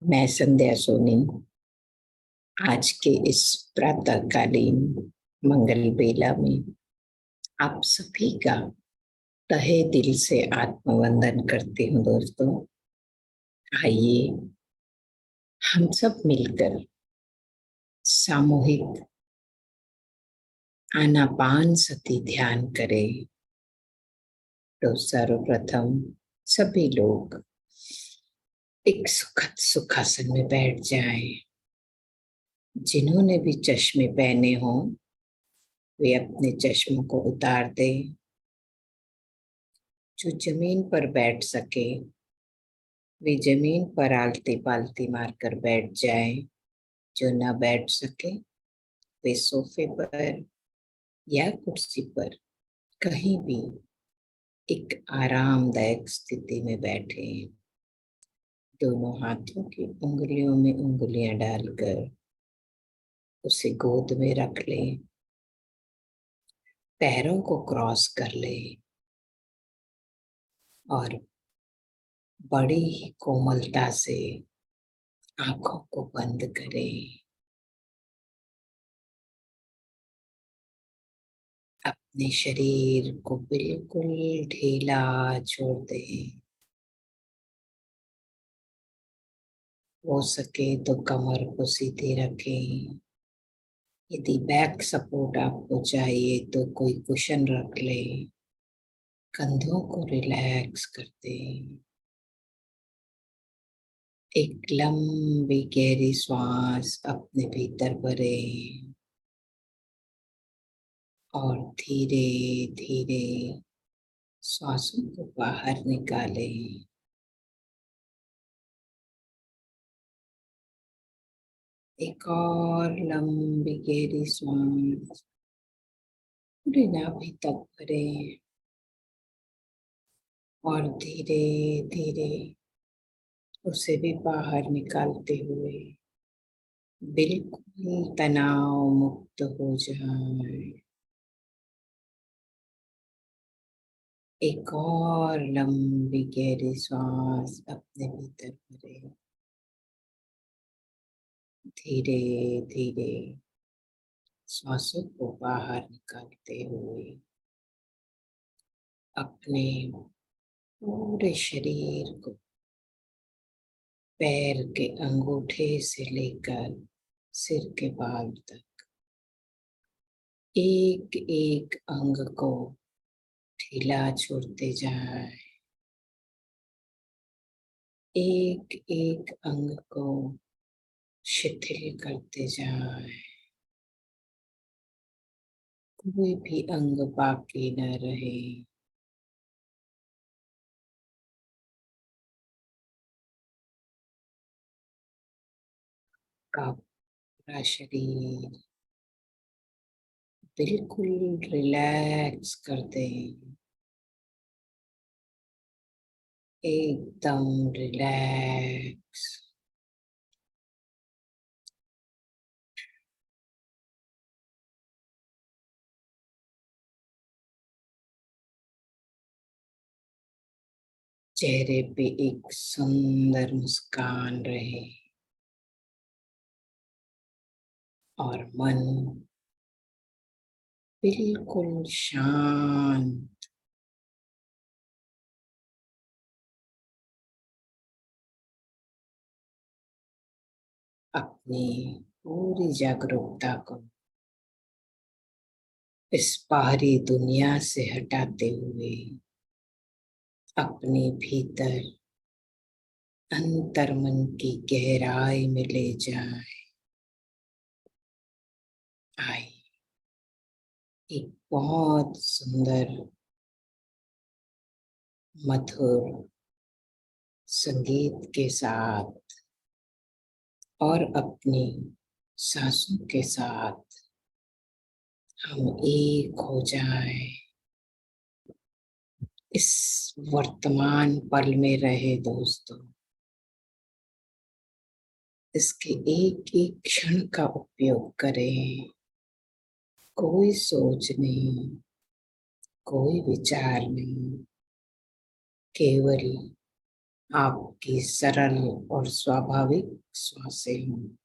मैं संध्या सोनी आज के इस प्रातःकालीन मंगल बेला में आप सभी का तहे दिल से आत्मवंदन करती हूँ। दोस्तों, आइए हम सब मिलकर सामूहिक आनापान सती ध्यान करें। तो सर्वप्रथम सभी लोग एक सुखद सुखासन में बैठ जाएं। जिन्होंने भी चश्मे पहने हों वे अपने चश्मों को उतार दें। जो जमीन पर बैठ सके वे जमीन पर आलती पालती मारकर बैठ जाए। जो ना बैठ सके वे सोफे पर या कुर्सी पर कहीं भी एक आरामदायक स्थिति में बैठे। दोनों हाथों की उंगलियों में उंगलियां डालकर उसे गोद में रख लें। पैरों को क्रॉस कर ले और बड़ी ही कोमलता से आंखों को बंद करें। अपने शरीर को बिल्कुल ढीला छोड़ दें। हो सके तो कमर को सीधे रखें। यदि बैक सपोर्ट आपको चाहिए तो कोई कुशन रख लें। कंधों को रिलैक्स कर दें। एक लंबी गहरी श्वास अपने भीतर भरें और धीरे धीरे श्वासों को बाहर निकालें। एक और लंबी गहरी श्वास पूरी नाभि तक भरें और धीरे धीरे उसे भी बाहर निकालते हुए बिल्कुल तनाव मुक्त हो जाए। एक और लंबी गहरी सांस अपने भीतर भरें। धीरे धीरे सांसों को बाहर निकालते हुए अपने पूरे शरीर को पैर के अंगूठे से लेकर सिर के बाल तक एक एक अंग को ढीला छोड़ते जाए। एक एक अंग को शिथिल करते जाए। कोई भी अंग बाकी न रहे। का पूरा शरीर बिल्कुल रिलैक्स कर दें। एकदम रिलैक्स। चेहरे पे एक सुंदर मुस्कान रहे और मन बिल्कुल शांत। अपनी पूरी जागरूकता को इस बाहरी दुनिया से हटाते हुए अपने भीतर अंतर मन की गहराई में ले जाए। आए एक बहुत सुंदर मधुर संगीत के साथ और अपनी सांसों के साथ हम एक हो जाए। इस वर्तमान पल में रहे दोस्तों। इसके एक एक क्षण का उपयोग करें। कोई सोच नहीं, कोई विचार नहीं, केवल आपकी सरल और स्वाभाविक श्वासें हों।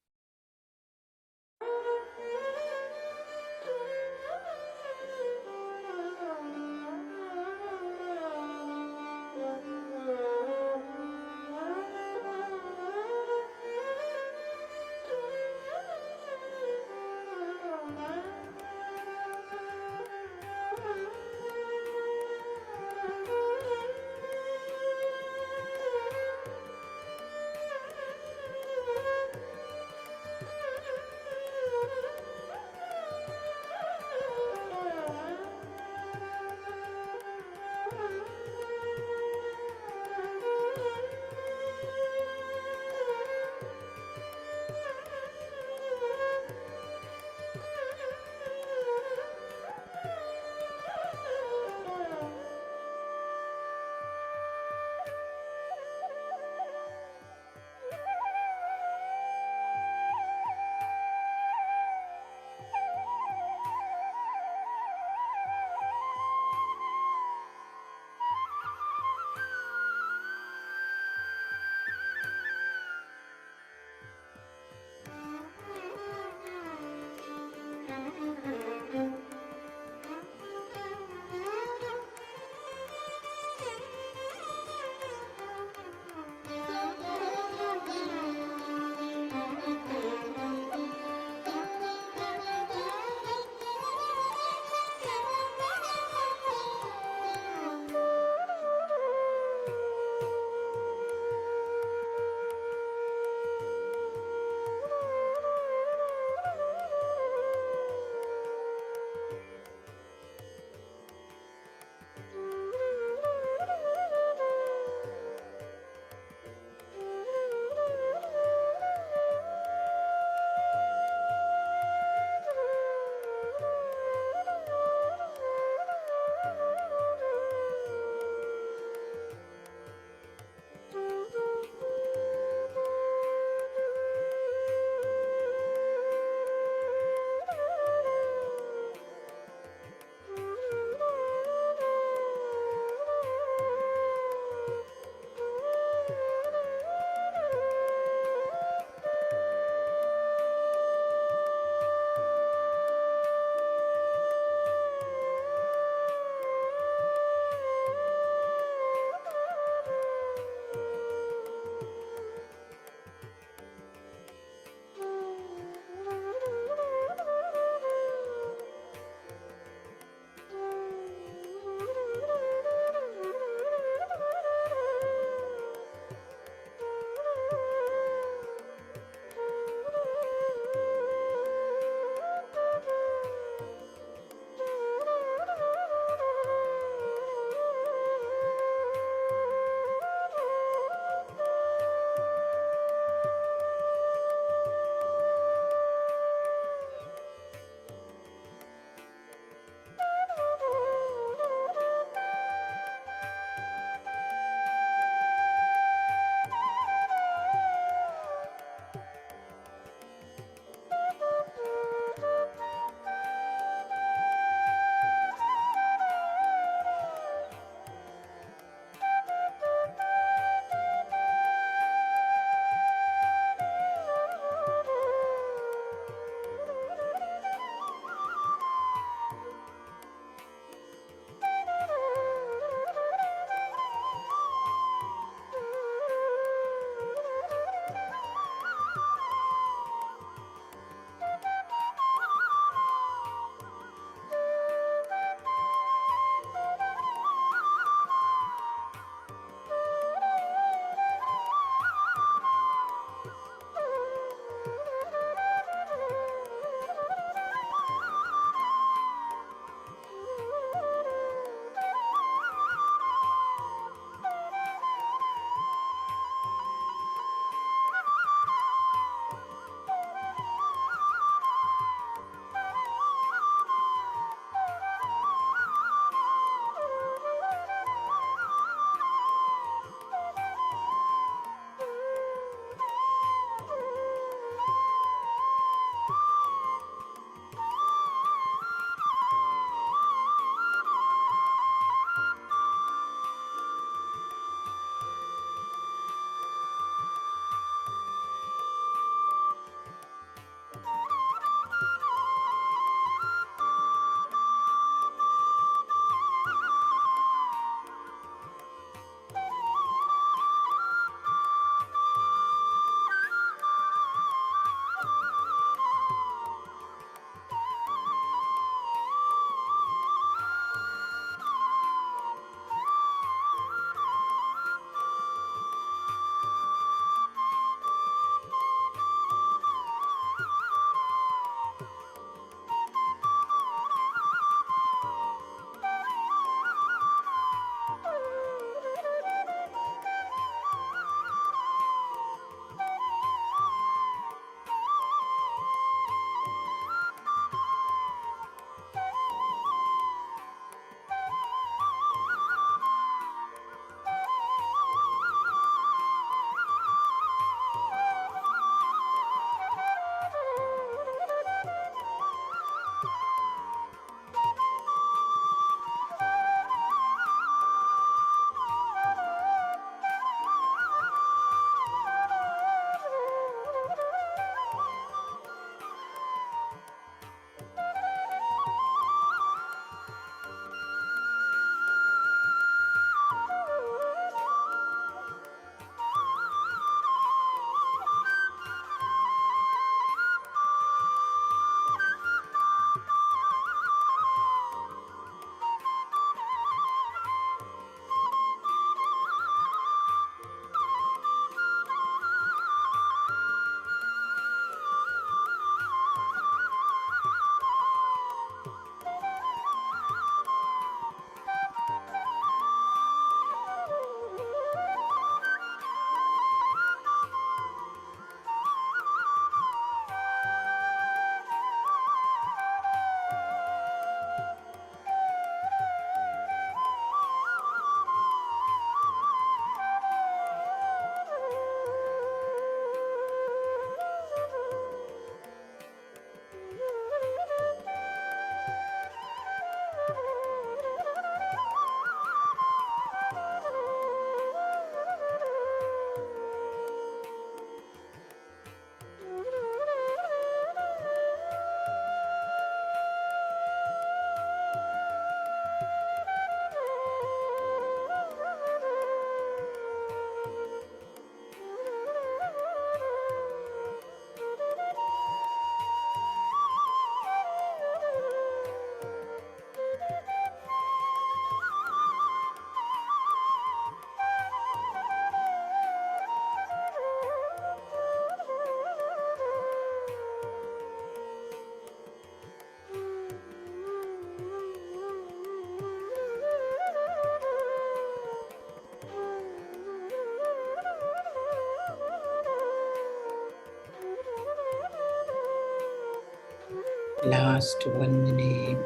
Last 1 minute.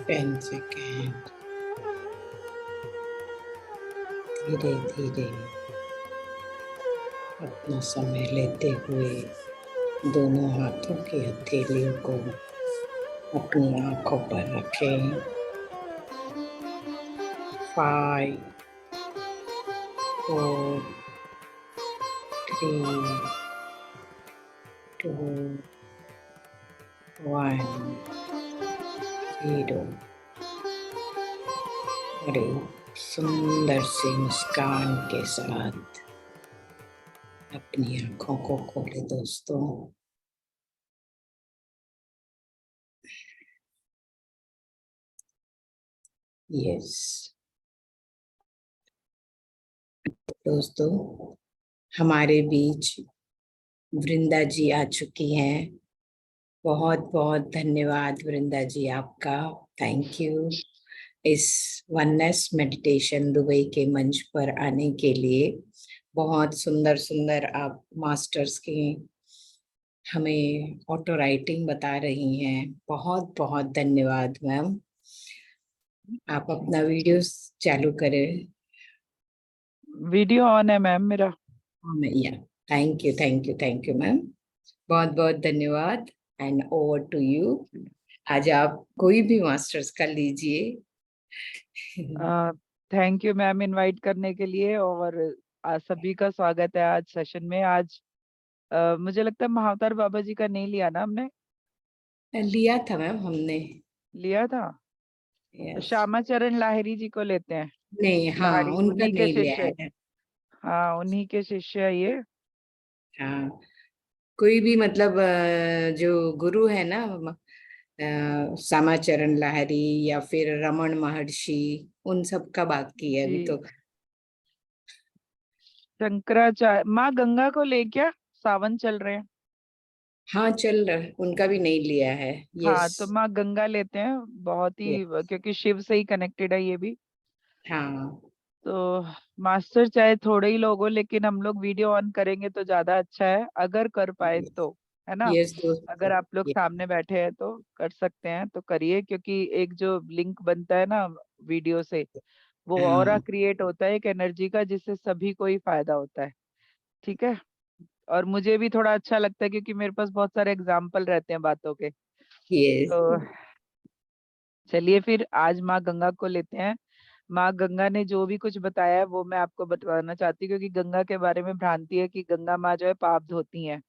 Ten seconds. धीरे धीरे अपना समय लेते हुए दोनों हाथों की हथेलियों को अपनी आंखों पर रखें। 5, 4, 3, 2, 1, 0। और एक सुंदर सी मुस्कान के साथ अपनी आंखों को खोले दोस्तों। यस दोस्तों, हमारे बीच वृंदा जी आ चुकी हैं। बहुत बहुत धन्यवाद वृंदा जी आपका। थैंक यू इस वननेस मेडिटेशन दुबई के मंच पर आने के लिए। बहुत सुंदर सुंदर आप मास्टर्स की हमें ऑटो राइटिंग बता रही हैं। बहुत बहुत धन्यवाद मैम। आप अपना वीडियो चालू करें। वीडियो ऑन है मैम मेरा। या थैंक यू मैम। बहुत बहुत धन्यवाद एंड ओवर टू यू। आज आप कोई भी मास्टर्स कर लीजिए। थैंक यू मैम इनवाइट करने के लिए, और सभी का स्वागत है आज सेशन में। आज मुझे लगता है महाअवतार बाबा जी का नहीं लिया ना हमने? लिया था मैम हमने। लिया था। यस। श्यामाचरण लाहिरी जी को लेते हैं। नहीं, हाँ लाहिरी उनका उन्हीं के नहीं लिया शिष्य। है। हाँ उन्हीं के शिष्य है ये। हाँ, कोई भी मतलब जो गुरु है ना, श्यामाचरण लाहिरी या फिर रमन महर्षि, उन सब का बाकी है अभी जी। तो। शंकराचार्य माँ गंगा को ले क्या? सावन चल रहे हैं। हाँ चल रहा है, उनका भी नहीं लिया है। यस। हाँ तो माँ गंगा लेते हैं। बहुत ही, क्योंकि शिव से ही कनेक्टेड है ये भी। हाँ। तो मास्टर चाहे थोड़े ही लोग हो, लेकिन हम लोग वीडियो ऑन करेंगे तो ज्यादा अच्छा है, अगर कर पाए तो। है ना? यस दोस्तों। अगर आप लोग सामने बैठे हैं तो कर सकते हैं तो करिए, क्योंकि एक जो लिंक बनता है ना वीडियो से, वो ऑरा हाँ। क्रिएट होता है एक एनर्जी का, जिससे सभी को ही फायदा होता है। ठीक है। और मुझे भी थोड़ा अच्छा लगता है, क्योंकि मेरे पास बहुत सारे एग्जाम्पल रहते हैं बातों के। यस। तो चलिए फिर आज माँ गंगा को लेते हैं। माँ गंगा ने जो भी कुछ बताया है वो मैं आपको बताना चाहती हूँ, क्योंकि गंगा के बारे में भ्रांति है कि गंगा माँ जो है पाप धोती हैं।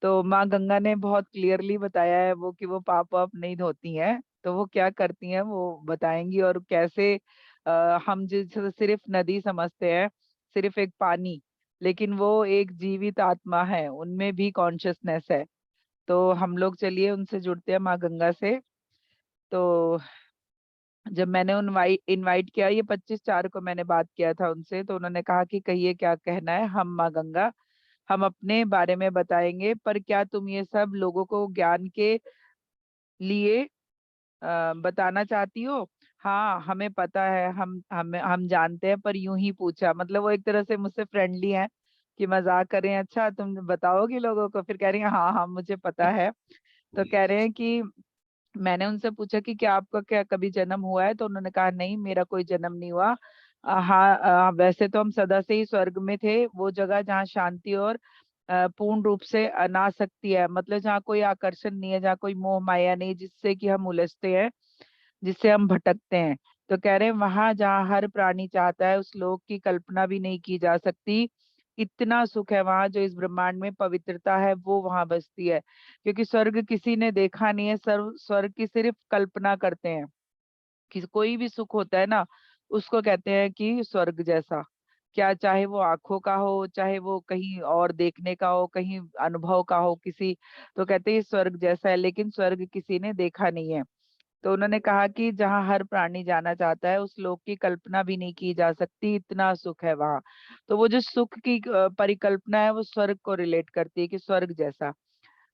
तो माँ गंगा ने बहुत क्लियरली बताया है वो, कि वो पाप वाप नहीं धोती हैं। तो वो क्या करती हैं वो बताएंगी, और कैसे हम जिसे सिर्फ नदी समझते हैं, सिर्फ एक पानी, लेकिन वो एक जीवित आत्मा है, उनमें भी कॉन्शियसनेस है। तो हम लोग चलिए उनसे जुड़ते हैं, माँ गंगा से। तो जब मैंने इनवाइट किया, ये 25/4 को मैंने बात किया था उनसे, तो उन्होंने कहा कि कहिए क्या कहना है। हम माँ गंगा, हम अपने बारे में बताएंगे, पर क्या तुम ये सब लोगों को ज्ञान के लिए बताना चाहती हो? हाँ हमें पता है, हम जानते हैं, पर यूं ही पूछा। मतलब वो एक तरह से मुझसे फ्रेंडली हैं, कि मजाक कर रहे हैं, अच्छा तुम बताओगी लोगों को? फिर कह रही हैं हाँ हाँ मुझे पता है। तो कह रहे हैं कि मैंने उनसे पूछा कि क्या आपका क्या कभी जन्म हुआ है? तो उन्होंने कहा नहीं, मेरा कोई जन्म नहीं हुआ। हाँ, वैसे तो हम सदा से ही स्वर्ग में थे, वो जगह जहाँ शांति और पूर्ण रूप से अनासक्ति है, मतलब जहाँ कोई आकर्षण नहीं है, जहाँ कोई मोह माया नहीं, जिससे कि हम उलझते हैं, जिससे हम भटकते हैं। तो कह रहे हैं वहां जहाँ हर प्राणी चाहता है, उस लोक की कल्पना भी नहीं की जा सकती। इतना सुख है वहां, जो इस ब्रह्मांड में पवित्रता है वो वहां बसती है। क्योंकि स्वर्ग किसी ने देखा नहीं है, सर्व स्वर्ग की सिर्फ कल्पना करते हैं। कि कोई भी सुख होता है ना, उसको कहते हैं कि स्वर्ग जैसा। क्या चाहे वो आंखों का हो, चाहे वो कहीं और देखने का हो, कहीं अनुभव का हो किसी, तो कहते हैं ये स्वर्ग जैसा है, लेकिन स्वर्ग किसी ने देखा नहीं है। तो उन्होंने कहा कि जहाँ हर प्राणी जाना चाहता है, उस लोक की कल्पना भी नहीं की जा सकती, इतना सुख है वहां। तो वो जो सुख की परिकल्पना है, वो स्वर्ग को रिलेट करती है कि स्वर्ग जैसा।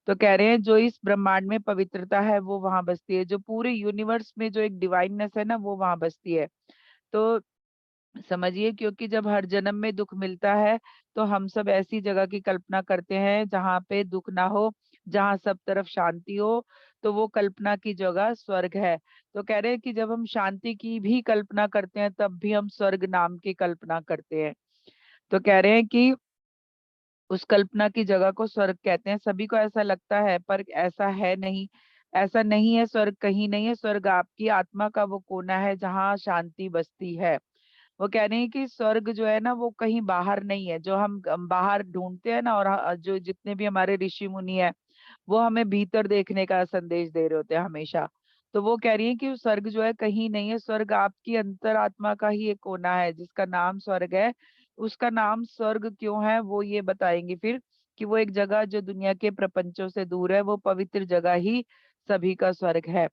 तो कह रहे हैं जो इस ब्रह्मांड में पवित्रता है वो वहां बसती है, जो पूरे यूनिवर्स में जो एक डिवाइननेस है ना, वो वहां बसती है। तो समझिए, क्योंकि जब हर जन्म में दुख मिलता है, तो हम सब ऐसी जगह की कल्पना करते हैं जहाँ पे दुख ना हो, जहाँ सब तरफ शांति हो। तो वो कल्पना की जगह स्वर्ग है। तो कह रहे हैं कि जब हम शांति की भी कल्पना करते हैं, तब भी हम स्वर्ग नाम की कल्पना करते हैं। तो कह रहे हैं कि उस कल्पना की जगह को स्वर्ग कहते हैं। सभी को ऐसा लगता है, पर ऐसा है नहीं। ऐसा नहीं है, स्वर्ग कहीं नहीं है। स्वर्ग आपकी आत्मा का वो कोना है जहाँ शांति बसती है। वो कह रहे हैं कि स्वर्ग जो है ना, वो कहीं बाहर नहीं है, जो हम बाहर ढूंढते हैं ना, और जो जितने भी हमारे ऋषि मुनि है, वो हमें भीतर देखने का संदेश दे रहे होते हैं हमेशा। तो वो कह रही है कि स्वर्ग जो है कहीं नहीं है, स्वर्ग आपकी अंतरात्मा का ही एक कोना है, जिसका नाम स्वर्ग है। उसका नाम स्वर्ग क्यों है, वो ये बताएंगे फिर, कि वो एक जगह जो दुनिया के प्रपंचों से दूर है, वो पवित्र जगह ही सभी का स्वर्ग है।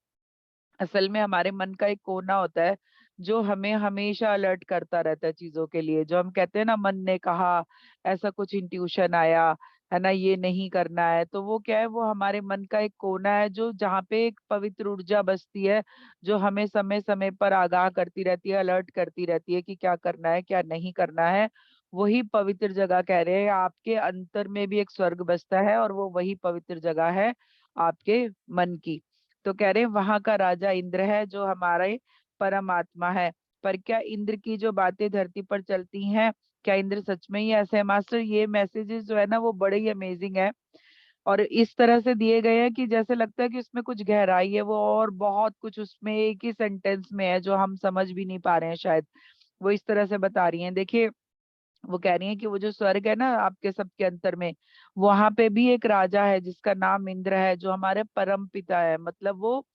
असल में हमारे मन का एक कोना होता है, जो हमें हमेशा अलर्ट करता रहता है चीजों के लिए। जो हम कहते हैं ना, मन ने कहा, ऐसा कुछ इंट्यूशन आया, है ना, ये नहीं करना है, तो वो क्या है, वो हमारे मन का एक कोना है, जो जहाँ पे एक पवित्र ऊर्जा बसती है, जो हमें समय समय पर आगाह करती रहती है, अलर्ट करती रहती है कि क्या करना है, क्या नहीं करना है। वही पवित्र जगह कह रहे हैं, आपके अंतर में भी एक स्वर्ग बसता है, और वो वही पवित्र जगह है आपके मन की। तो कह रहे हैं वहां का राजा इंद्र है, जो हमारे परमात्मा है। पर क्या इंद्र की जो बातें धरती पर चलती हैं, क्या इंद्र सच में ही ऐसे है? मास्टर, ये मैसेजेस जो है ना, वो बड़े ही अमेजिंग है, और इस तरह से दिए गए हैं कि जैसे लगता है कि उसमें कुछ गहराई है, वो और बहुत कुछ उसमें एक ही सेंटेंस में है, जो हम समझ भी नहीं पा रहे हैं शायद। वो इस तरह से बता रही हैं, देखिए। वो कह रही हैं कि वो जो स्वर्ग है ना आपके सबके अंतर में, वहां पे भी एक राजा है जिसका नाम इंद्र है, जो हमारे परम पिता है। मतलब वो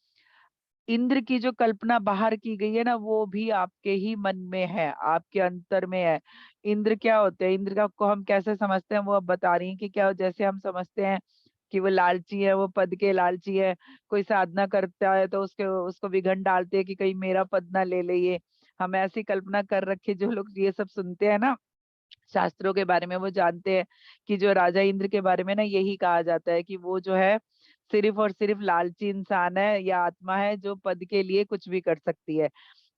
इंद्र की जो कल्पना बाहर की गई है ना, वो भी आपके ही मन में है, आपके अंतर में है। इंद्र क्या होते हैं, इंद्र का को हम कैसे समझते हैं, वो अब बता रही हैं कि क्या, जैसे हम समझते हैं कि वो लालची है, वो पद के लालची है। कोई साधना करता है तो उसके उसको विघन डालते हैं कि कहीं मेरा पद ना ले ले ये। हम ऐसी कल्पना कर रखे, जो लोग ये सब सुनते हैं ना शास्त्रों के बारे में, वो जानते हैं कि जो राजा इंद्र के बारे में ना, यही कहा जाता है कि वो जो है सिर्फ और सिर्फ लालची इंसान है, या आत्मा है, जो पद के लिए कुछ भी कर सकती है।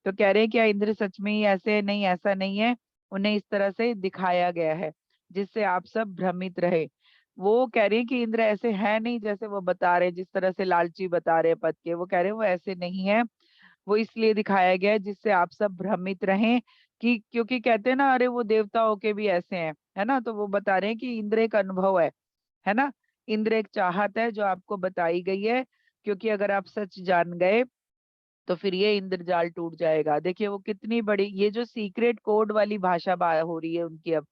तो कह रहे हैं क्या इंद्र सच में ही ऐसे है? नहीं, ऐसा नहीं है। उन्हें इस तरह से दिखाया गया है, जिससे आप सब भ्रमित रहे। वो कह रहे हैं कि इंद्र ऐसे है नहीं, जैसे वो बता रहे हैं, जिस तरह से लालची बता रहे हैं पद के, वो कह रहे हैं वो ऐसे नहीं है। वो इसलिए दिखाया गया है जिससे आप सब भ्रमित रहें। कि क्योंकि कहते हैं ना, अरे वो देवता होके भी ऐसे हैं, है ना। तो वो बता रहे हैं कि इंद्र एक अनुभव है ना। इंद्र एक चाहत है जो आपको बताई गई है, क्योंकि अगर आप सच जान गए, तो फिर ये इंद्रजाल टूट जाएगा। देखिए वो कितनी बड़ी, ये जो सीक्रेट कोड वाली भाषा हो रही है उनकी अब।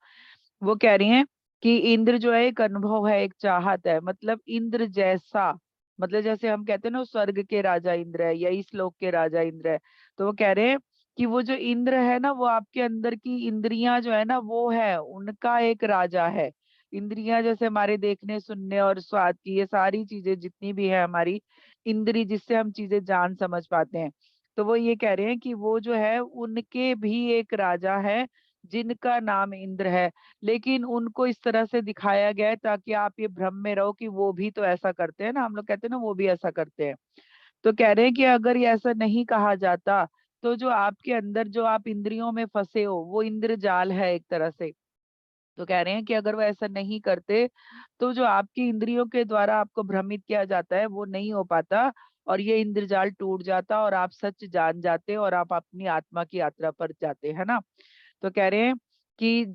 वो कह रही हैं कि इंद्र जो है एक अनुभव है, एक चाहत है। मतलब इंद्र जैसा, मतलब जैसे हम कहते हैं ना, स्वर्ग के राजा इंद्र है, या इस लोक के राजा इंद्र है। तो वो कह रहे हैं कि वो जो इंद्र है ना, वो आपके अंदर की इंद्रियां जो है ना, वो है उनका एक राजा है। इंद्रियां जैसे हमारे देखने, सुनने और स्वाद की, ये सारी चीजें जितनी भी है हमारी इंद्री, जिससे हम चीजें जान समझ पाते हैं। तो वो ये कह रहे हैं कि वो जो है उनके भी एक राजा है, जिनका नाम इंद्र है। लेकिन उनको इस तरह से दिखाया गया है ताकि आप ये भ्रम में रहो कि वो भी तो ऐसा करते हैं ना, हम लोग कहते हैं ना वो भी ऐसा करते हैं। तो कह रहे हैं कि अगर ये ऐसा नहीं कहा जाता, तो जो आपके अंदर जो आप इंद्रियों में फंसे हो, वो इंद्रजाल है एक तरह से। तो कह रहे हैं कि अगर वो ऐसा नहीं करते, तो जो आपकी इंद्रियों के द्वारा आपको भ्रमित किया जाता है, वो नहीं हो पाता, और ये इंद्रजाल टूट जाता, और आप सच जान जाते, और आप अपनी आत्मा की यात्रा पर जाते, है ना। तो कह रहे हैं कि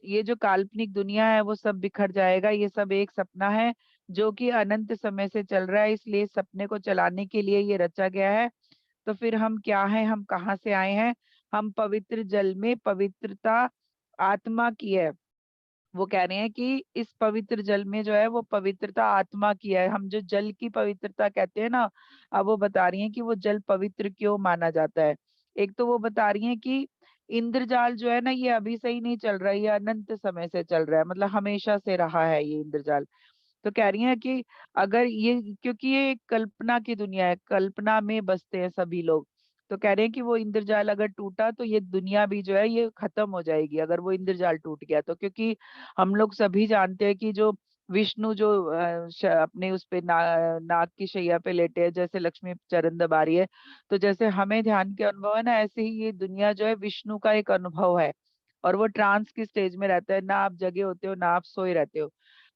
ये जो काल्पनिक दुनिया है वो सब बिखर जाएगा, ये सब एक सपना है जो कि अनंत समय से चल रहा है, इसलिए इस सपने को चलाने के लिए ये रचा गया है। तो फिर हम क्या हैं, हम कहाँ से आए हैं? हम पवित्र जल में पवित्रता आत्मा की है। वो कह रहे हैं कि इस पवित्र जल में जो है वो पवित्रता आत्मा की है। हम जो जल की पवित्रता कहते हैं ना, अब वो बता रही हैं कि वो जल पवित्र क्यों माना जाता है। एक तो वो बता रही हैं कि इंद्रजाल जो है ना, ये अभी से ही नहीं चल रहा है, ये अनंत समय से चल रहा है, मतलब हमेशा से रहा है ये इंद्रजाल। तो कह रही हैं कि अगर ये, क्योंकि ये एक कल्पना की दुनिया है, कल्पना में बसते हैं सभी लोग, तो कह रहे हैं कि वो इंद्रजाल अगर टूटा तो ये दुनिया भी जो है ये खत्म हो जाएगी, अगर वो इंद्रजाल टूट गया तो। क्योंकि हम लोग सभी जानते हैं कि जो विष्णु जो अपने उस पे नाग की शैया पे लेटे हैं, जैसे लक्ष्मी चरण दबा रही है, तो जैसे हमें ध्यान के अनुभव है ना, ऐसे ही ये दुनिया जो है विष्णु का एक अनुभव है। और वो ट्रांस की स्टेज में रहता है, ना आप जगे होते हो ना आप सोए रहते हो।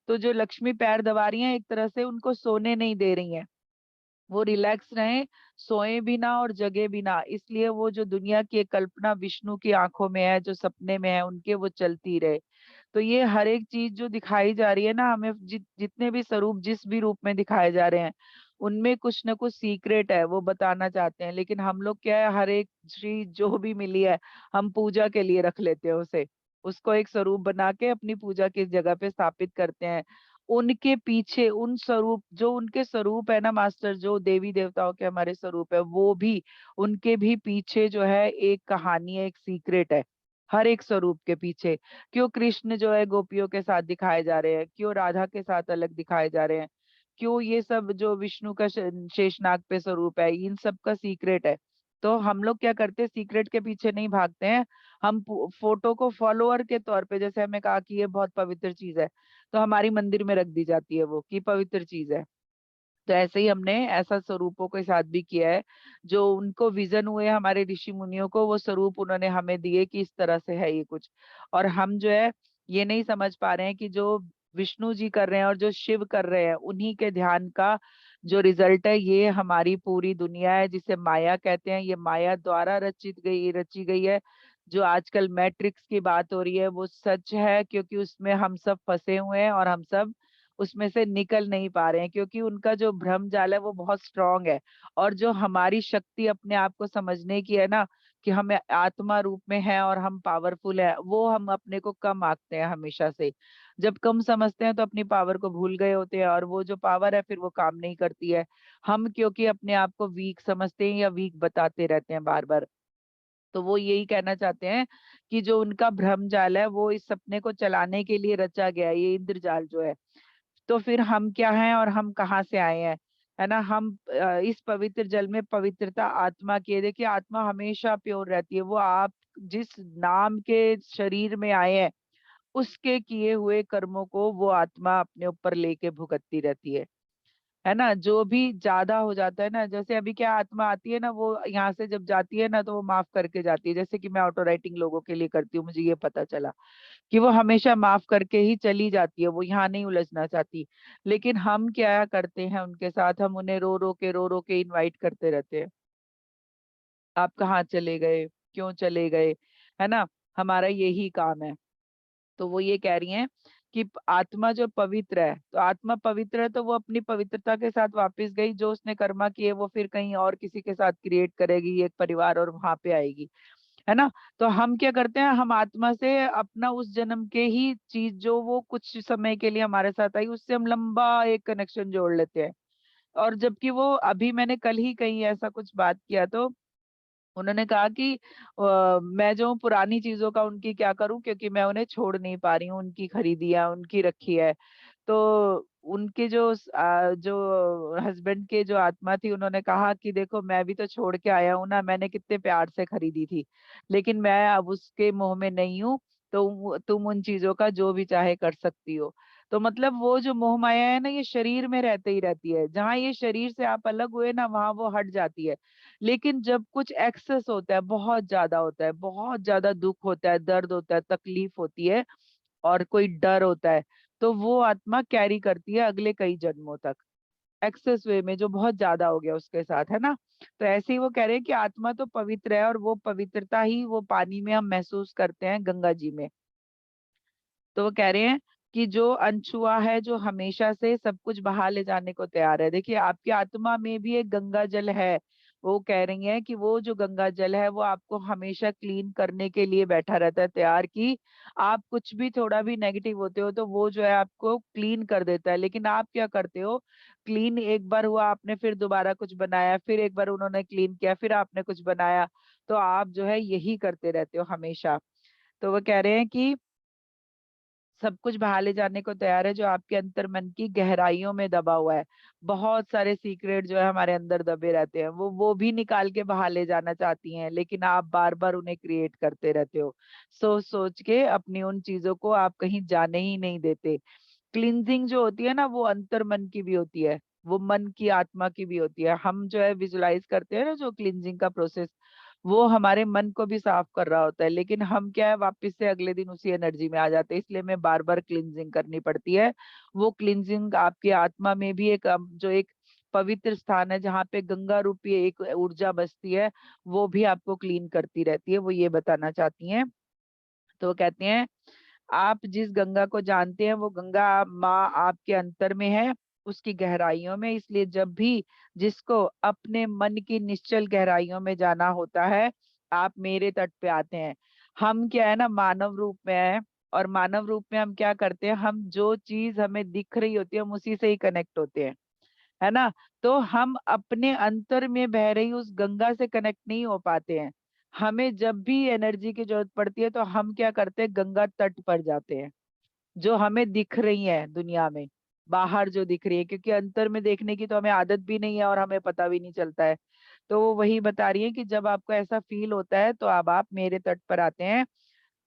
तो जो लक्ष्मी पैर दबा रही हैं, एक तरह से उनको सोने नहीं दे रही हैं, वो रिलैक्स रहें, सोए भी ना और जगे भी ना, इसलिए वो जो दुनिया की एक कल्पना विष्णु की आंखों में है, जो सपने में है उनके, वो चलती रहे। तो ये हर एक चीज जो दिखाई जा रही है ना हमें, जितने भी स्वरूप जिस भी रूप में दिखाए जा रहे हैं, उनमें कुछ ना कुछ सीक्रेट है, वो बताना चाहते हैं। लेकिन हम लोग क्या है, हर एक चीज जो भी मिली है हम पूजा के लिए रख लेते हैं उसे, उसको एक स्वरूप बना के अपनी पूजा की जगह पे स्थापित करते हैं। उनके पीछे उन स्वरूप, जो उनके स्वरूप है ना मास्टर, जो देवी देवताओं के हमारे स्वरूप है, वो भी, उनके भी पीछे जो है एक कहानी है, एक सीक्रेट है हर एक स्वरूप के पीछे। क्यों कृष्ण जो है गोपियों के साथ दिखाए जा रहे हैं, क्यों राधा के साथ अलग दिखाए जा रहे हैं, क्यों ये सब जो विष्णु का शेषनाग पे स्वरूप है, इन सब का सीक्रेट है। तो हम लोग क्या करते हैं, सीक्रेट के पीछे नहीं भागते हैं, हम फोटो को फॉलोअर के तौर पे, जैसे हमें कहा कि ये बहुत पवित्र चीज है, तो हमारी मंदिर में रख दी जाती है वो कि पवित्र चीज है। तो ऐसे ही हमने ऐसा स्वरूपों के साथ भी किया है, जो उनको विजन हुए हमारे ऋषि मुनियों को, वो स्वरूप उन्होंने हमें दिए कि इस तरह से है ये कुछ। और हम जो है ये नहीं समझ पा रहे हैं कि जो विष्णु जी कर रहे हैं और जो शिव कर रहे हैं, उन्हीं के ध्यान का जो रिजल्ट है ये हमारी पूरी दुनिया है, जिसे माया कहते हैं। ये माया द्वारा रची गई है। जो आजकल मैट्रिक्स की बात हो रही है वो सच है, क्योंकि उसमें हम सब फंसे हुए हैं और हम सब उसमें से निकल नहीं पा रहे हैं, क्योंकि उनका जो भ्रम जाल है वो बहुत स्ट्रांग है। और जो हमारी शक्ति अपने आप को समझने की है ना, कि हम आत्मा रूप में है और हम पावरफुल है, वो हम अपने को कम आंकते हैं हमेशा से। जब कम समझते हैं तो अपनी पावर को भूल गए होते हैं, और वो जो पावर है फिर वो काम नहीं करती है। हम क्योंकि अपने आप को वीक समझते हैं या वीक बताते रहते हैं बार बार। तो वो यही कहना चाहते हैं कि जो उनका भ्रम जाल है वो इस सपने को चलाने के लिए रचा गया है, ये इंद्रजाल जो है। तो फिर हम क्या हैं और हम कहाँ से आए हैं, है ना? हम इस पवित्र जल में पवित्रता आत्मा की है। देखिए आत्मा हमेशा प्योर रहती है, वो आप जिस नाम के शरीर में आए हैं उसके किए हुए कर्मों को वो आत्मा अपने ऊपर लेके भुगतती रहती है ना? जो भी ज्यादा हो जाता है ना, जैसे अभी क्या आत्मा आती है ना, वो यहाँ से जब जाती है ना तो वो माफ करके जाती है। जैसे कि मैं ऑटो राइटिंग लोगों के लिए करती हूँ, मुझे ये पता चला कि वो हमेशा माफ करके ही चली जाती है, वो यहाँ नहीं उलझना चाहती। लेकिन हम क्या करते हैं उनके साथ, हम उन्हें रो रो के इनवाइट करते रहते हैं, आप कहाँ चले गए, क्यों चले गए, है ना? हमारा यही काम है। तो वो ये कह रही हैं कि आत्मा जो पवित्र है, तो आत्मा पवित्र है तो वो अपनी पवित्रता के साथ वापस गई, जो उसने कर्मा किए वो फिर कहीं और किसी के साथ क्रिएट करेगी एक परिवार, और वहां पे आएगी, है ना? तो हम क्या करते हैं, हम आत्मा से अपना उस जन्म के ही चीज जो वो कुछ समय के लिए हमारे साथ आई, उससे हम लंबा एक कनेक्शन जोड़ लेते हैं। और जबकि वो, अभी मैंने कल ही कहीं ऐसा कुछ बात किया, तो उन्होंने कहा कि मैं जो पुरानी चीजों का उनकी क्या करूं, क्योंकि मैं उन्हें छोड़ नहीं पा रही हूँ, उनकी खरीदी है, उनकी रखी है। तो उनके जो हस्बैंड के जो आत्मा थी, उन्होंने कहा कि देखो मैं भी तो छोड़ के आया हूँ ना, मैंने कितने प्यार से खरीदी थी, लेकिन मैं अब उसके मोह में नहीं हूँ। तो तुम उन चीजों का जो भी चाहे कर सकती हो। तो मतलब वो जो मोह माया है ना, ये शरीर में रहते ही रहती है, जहाँ ये शरीर से आप अलग हुए ना वहां वो हट जाती है। लेकिन जब कुछ एक्सेस होता है, बहुत ज्यादा होता है, बहुत ज्यादा दुख होता है, दर्द होता है, तकलीफ होती है, और कोई डर होता है, तो वो आत्मा कैरी करती है अगले कई जन्मों तक। एक्सेस वे में, जो बहुत ज्यादा हो गया उसके साथ, है ना। तो ऐसे ही वो कह रहे हैं कि आत्मा तो पवित्र है, और वो पवित्रता ही वो पानी में हम महसूस करते हैं, गंगा जी में। तो वो कह रहे हैं कि जो अनछुआ है, जो हमेशा से सब कुछ बहा ले जाने को तैयार है। देखिए, आपकी आत्मा में भी एक गंगा जल है। वो कह रही है कि वो जो गंगा जल है वो आपको हमेशा क्लीन करने के लिए बैठा रहता है, तैयार, कि आप कुछ भी थोड़ा भी नेगेटिव होते हो तो वो जो है आपको क्लीन कर देता है। लेकिन आप क्या करते हो, क्लीन एक बार हुआ आपने, फिर दोबारा कुछ बनाया, फिर एक बार उन्होंने क्लीन किया, फिर आपने कुछ बनाया। तो आप जो है यही करते रहते हो हमेशा। तो वो कह रहे हैं कि सब कुछ बहा ले जाने को तैयार है, जो आपके अंतर मन की गहराइयों में दबा हुआ है। बहुत सारे सीक्रेट जो है हमारे अंदर दबे रहते हैं, वो भी निकाल के बहा ले जाना चाहती हैं, लेकिन आप बार बार उन्हें क्रिएट करते रहते हो। सोच सोच के अपनी उन चीजों को आप कहीं जाने ही नहीं देते। क्लिनजिंग जो होती है ना, वो अंतर मन की भी होती है, वो मन की आत्मा की भी होती है। हम जो है विजुलाइज करते हैं ना, जो क्लिनजिंग का प्रोसेस, वो हमारे मन को भी साफ कर रहा होता है, लेकिन हम क्या है, वापस से अगले दिन उसी एनर्जी में आ जाते हैं। इसलिए हमें बार बार क्लिनजिंग करनी पड़ती है। वो क्लिनजिंग आपकी आत्मा में भी एक जो एक पवित्र स्थान है, जहाँ पे गंगा रूपी एक ऊर्जा बसती है, वो भी आपको क्लीन करती रहती है, वो ये बताना चाहती हैं। तो वो कहते हैं, आप जिस गंगा को जानते हैं वो गंगा माँ आपके अंतर में है, उसकी गहराइयों में। इसलिए जब भी जिसको अपने मन की निश्चल गहराइयों में जाना होता है, आप मेरे तट पे आते हैं। हम क्या है ना, मानव रूप में है, और मानव रूप में हम क्या करते हैं, हम जो चीज हमें दिख रही होती है हम उसी से ही कनेक्ट होते हैं, है ना। तो हम अपने अंतर में बह रही उस गंगा से कनेक्ट नहीं हो पाते हैं। हमें जब भी एनर्जी की जरूरत पड़ती है तो हम क्या करते हैं, गंगा तट पर जाते हैं, जो हमें दिख रही है दुनिया में, बाहर जो दिख रही है, क्योंकि अंतर में देखने की तो हमें आदत भी नहीं है और हमें पता भी नहीं चलता है। तो वो वही बता रही है कि जब आपको ऐसा फील होता है तो अब आप मेरे तट पर आते हैं।